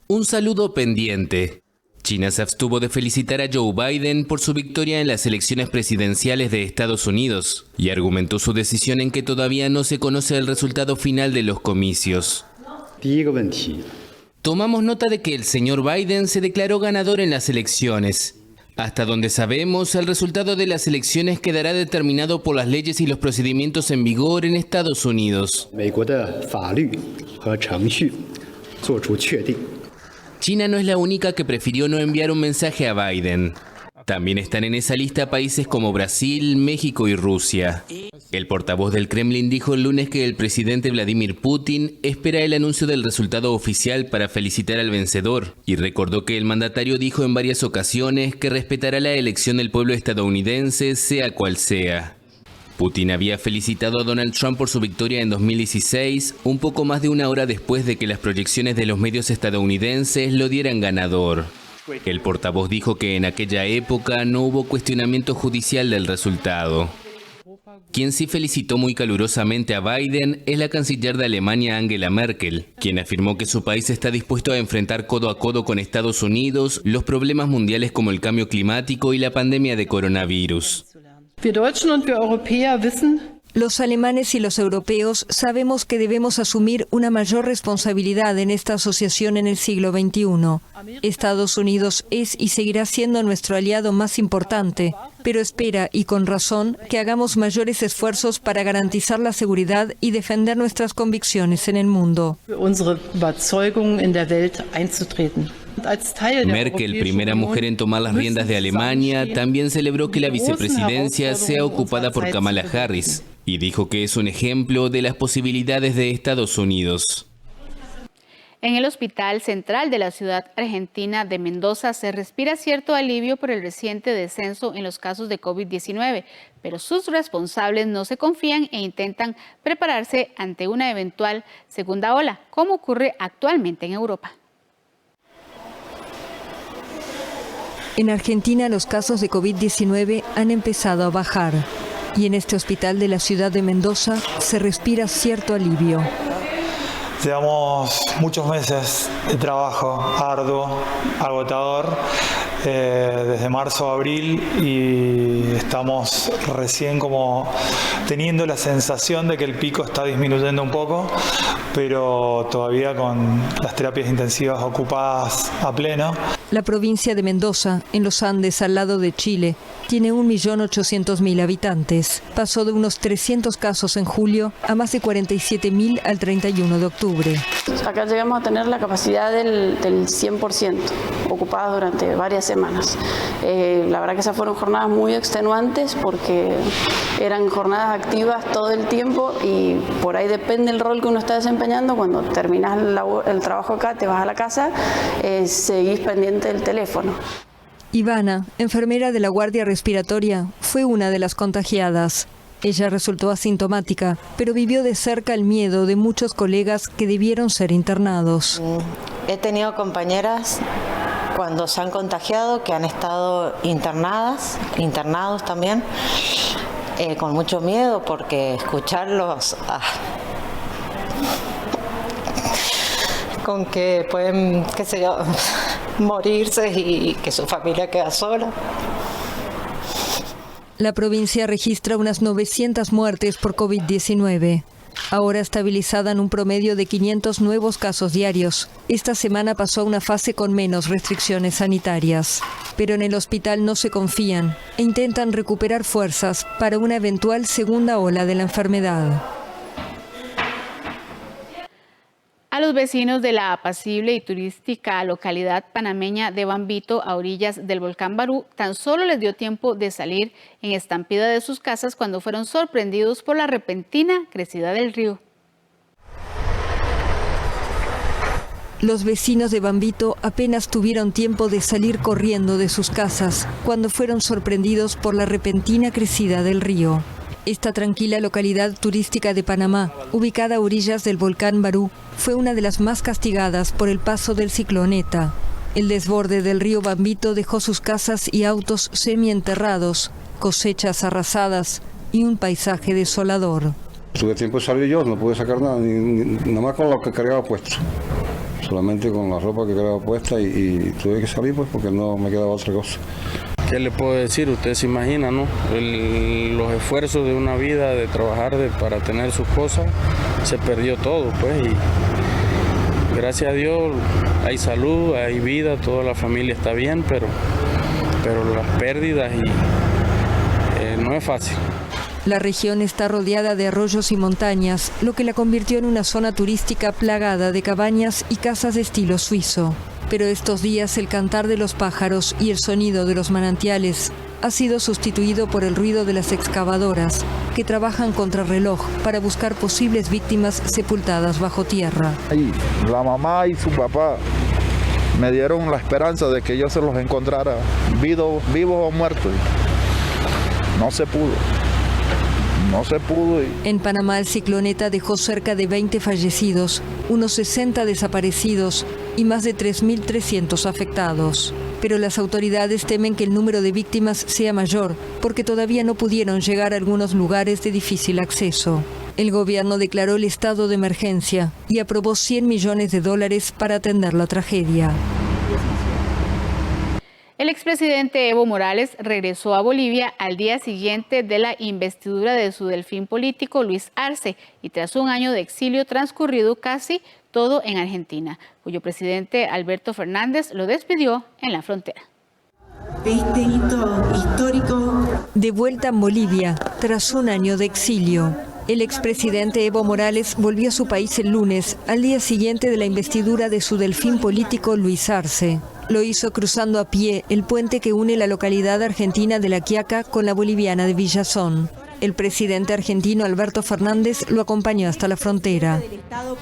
Un saludo pendiente. China se abstuvo de felicitar a Joe Biden por su victoria en las elecciones presidenciales de Estados Unidos y argumentó su decisión en que todavía no se conoce el resultado final de los comicios. Tomamos nota de que el señor Biden se declaró ganador en las elecciones. Hasta donde sabemos, el resultado de las elecciones quedará determinado por las leyes y los procedimientos en vigor en Estados Unidos. China no es la única que prefirió no enviar un mensaje a Biden. También están en esa lista países como Brasil, México y Rusia. El portavoz del Kremlin dijo el lunes que el presidente Vladimir Putin espera el anuncio del resultado oficial para felicitar al vencedor y recordó que el mandatario dijo en varias ocasiones que respetará la elección del pueblo estadounidense, sea cual sea. Putin había felicitado a Donald Trump por su victoria en 2016, un poco más de una hora después de que las proyecciones de los medios estadounidenses lo dieran ganador. El portavoz dijo que en aquella época no hubo cuestionamiento judicial del resultado. Quien sí felicitó muy calurosamente a Biden es la canciller de Alemania, Angela Merkel, quien afirmó que su país está dispuesto a enfrentar codo a codo con Estados Unidos los problemas mundiales como el cambio climático y la pandemia de coronavirus. Los alemanes y los europeos sabemos que debemos asumir una mayor responsabilidad en esta asociación en el siglo XXI. Estados Unidos es y seguirá siendo nuestro aliado más importante, pero espera, y con razón, que hagamos mayores esfuerzos para garantizar la seguridad y defender nuestras convicciones en el mundo. Merkel, primera mujer en tomar las riendas de Alemania, también celebró que la vicepresidencia sea ocupada por Kamala Harris y dijo que es un ejemplo de las posibilidades de Estados Unidos. En el Hospital Central de la ciudad argentina de Mendoza se respira cierto alivio por el reciente descenso en los casos de COVID-19, pero sus responsables no se confían e intentan prepararse ante una eventual segunda ola, como ocurre actualmente en Europa. En Argentina los casos de COVID-19 han empezado a bajar y en este hospital de la ciudad de Mendoza se respira cierto alivio. Llevamos muchos meses de trabajo arduo, agotador, desde marzo a abril, y estamos recién como teniendo la sensación de que el pico está disminuyendo un poco, pero todavía con las terapias intensivas ocupadas a pleno. La provincia de Mendoza, en los Andes, al lado de Chile, tiene 1.800.000 habitantes. Pasó de unos 300 casos en julio a más de 47.000 al 31 de octubre. Acá llegamos a tener la capacidad del 100%, ocupada durante varias semanas. La verdad que esas fueron jornadas muy extenuantes porque eran jornadas activas todo el tiempo y por ahí depende el rol que uno está desempeñando. Cuando terminas el trabajo acá, te vas a la casa, seguís pendiente del teléfono. Ivana, enfermera de la Guardia Respiratoria, fue una de las contagiadas. Ella resultó asintomática, pero vivió de cerca el miedo de muchos colegas que debieron ser internados. He tenido compañeras cuando se han contagiado que han estado internados también, con mucho miedo porque escucharlos con que pueden, qué sé yo, morirse y que su familia queda sola. La provincia registra unas 900 muertes por COVID-19. Ahora estabilizada en un promedio de 500 nuevos casos diarios. Esta semana pasó a una fase con menos restricciones sanitarias. Pero en el hospital no se confían e intentan recuperar fuerzas para una eventual segunda ola de la enfermedad. A los vecinos de la apacible y turística localidad panameña de Bambito, a orillas del volcán Barú, tan solo les dio tiempo de salir en estampida de sus casas cuando fueron sorprendidos por la repentina crecida del río. Los vecinos de Bambito apenas tuvieron tiempo de salir corriendo de sus casas cuando fueron sorprendidos por la repentina crecida del río. Esta tranquila localidad turística de Panamá, ubicada a orillas del volcán Barú, fue una de las más castigadas por el paso del ciclón ETA. El desborde del río Bambito dejó sus casas y autos semienterrados, cosechas arrasadas y un paisaje desolador. Tuve tiempo de salir yo, no pude sacar nada, nada más con lo que cargaba puesto. Solamente con la ropa que cargaba puesta y tuve que salir pues porque no me quedaba otra cosa. ¿Qué le puedo decir? Usted se imagina, ¿no? Los esfuerzos de una vida, de trabajar para tener sus cosas, se perdió todo, pues. Y gracias a Dios hay salud, hay vida, toda la familia está bien, pero las pérdidas no es fácil. La región está rodeada de arroyos y montañas, lo que la convirtió en una zona turística plagada de cabañas y casas de estilo suizo. Pero estos días el cantar de los pájaros y el sonido de los manantiales ha sido sustituido por el ruido de las excavadoras, que trabajan contrarreloj para buscar posibles víctimas sepultadas bajo tierra. La mamá y su papá me dieron la esperanza de que yo se los encontrara vivos o muertos. No se pudo. En Panamá, el cicloneta dejó cerca de 20 fallecidos, unos 60 desaparecidos y más de 3.300 afectados. Pero las autoridades temen que el número de víctimas sea mayor, porque todavía no pudieron llegar a algunos lugares de difícil acceso. El gobierno declaró el estado de emergencia y aprobó $100 millones para atender la tragedia. El expresidente Evo Morales regresó a Bolivia al día siguiente de la investidura de su delfín político Luis Arce y tras un año de exilio transcurrido casi todo en Argentina, cuyo presidente Alberto Fernández lo despidió en la frontera. Este hito histórico. De vuelta en Bolivia, tras un año de exilio. El expresidente Evo Morales volvió a su país el lunes, al día siguiente de la investidura de su delfín político Luis Arce. Lo hizo cruzando a pie el puente que une la localidad argentina de La Quiaca con la boliviana de Villazón. El presidente argentino Alberto Fernández lo acompañó hasta la frontera.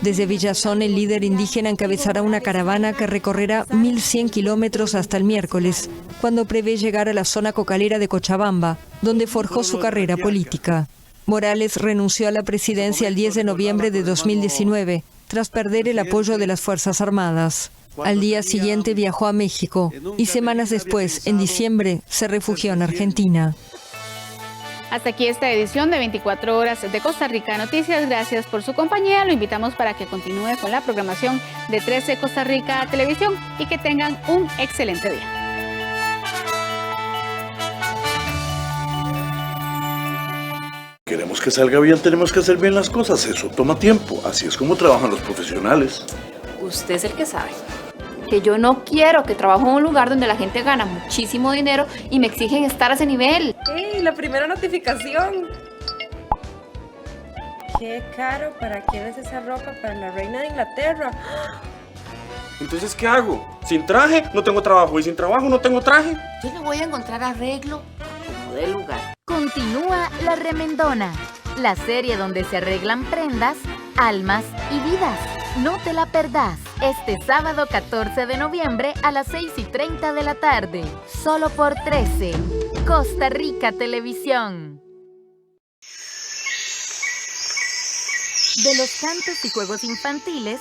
Desde Villazón, el líder indígena encabezará una caravana que recorrerá 1.100 kilómetros hasta el miércoles, cuando prevé llegar a la zona cocalera de Cochabamba, donde forjó su carrera política. Morales renunció a la presidencia el 10 de noviembre de 2019, tras perder el apoyo de las Fuerzas Armadas. Al día siguiente viajó a México y semanas después, en diciembre, se refugió en Argentina. Hasta aquí esta edición de 24 horas de Costa Rica Noticias. Gracias por su compañía. Lo invitamos para que continúe con la programación de 13 Costa Rica Televisión y que tengan un excelente día. Queremos que salga bien, tenemos que hacer bien las cosas. Eso toma tiempo. Así es como trabajan los profesionales. Usted es el que sabe. Que yo no quiero que trabajo en un lugar donde la gente gana muchísimo dinero y me exigen estar a ese nivel. ¡Ey! La primera notificación. Qué caro. ¿Para quién es esa ropa? Para la reina de Inglaterra. Entonces, ¿qué hago? Sin traje no tengo trabajo y sin trabajo no tengo traje. Yo le voy a encontrar arreglo como del lugar. Continúa La Remendona, la serie donde se arreglan prendas, almas y vidas. No te la perdás, este sábado 14 de noviembre a las 6:30 de la tarde, solo por 13, Costa Rica Televisión. De los cantos y juegos infantiles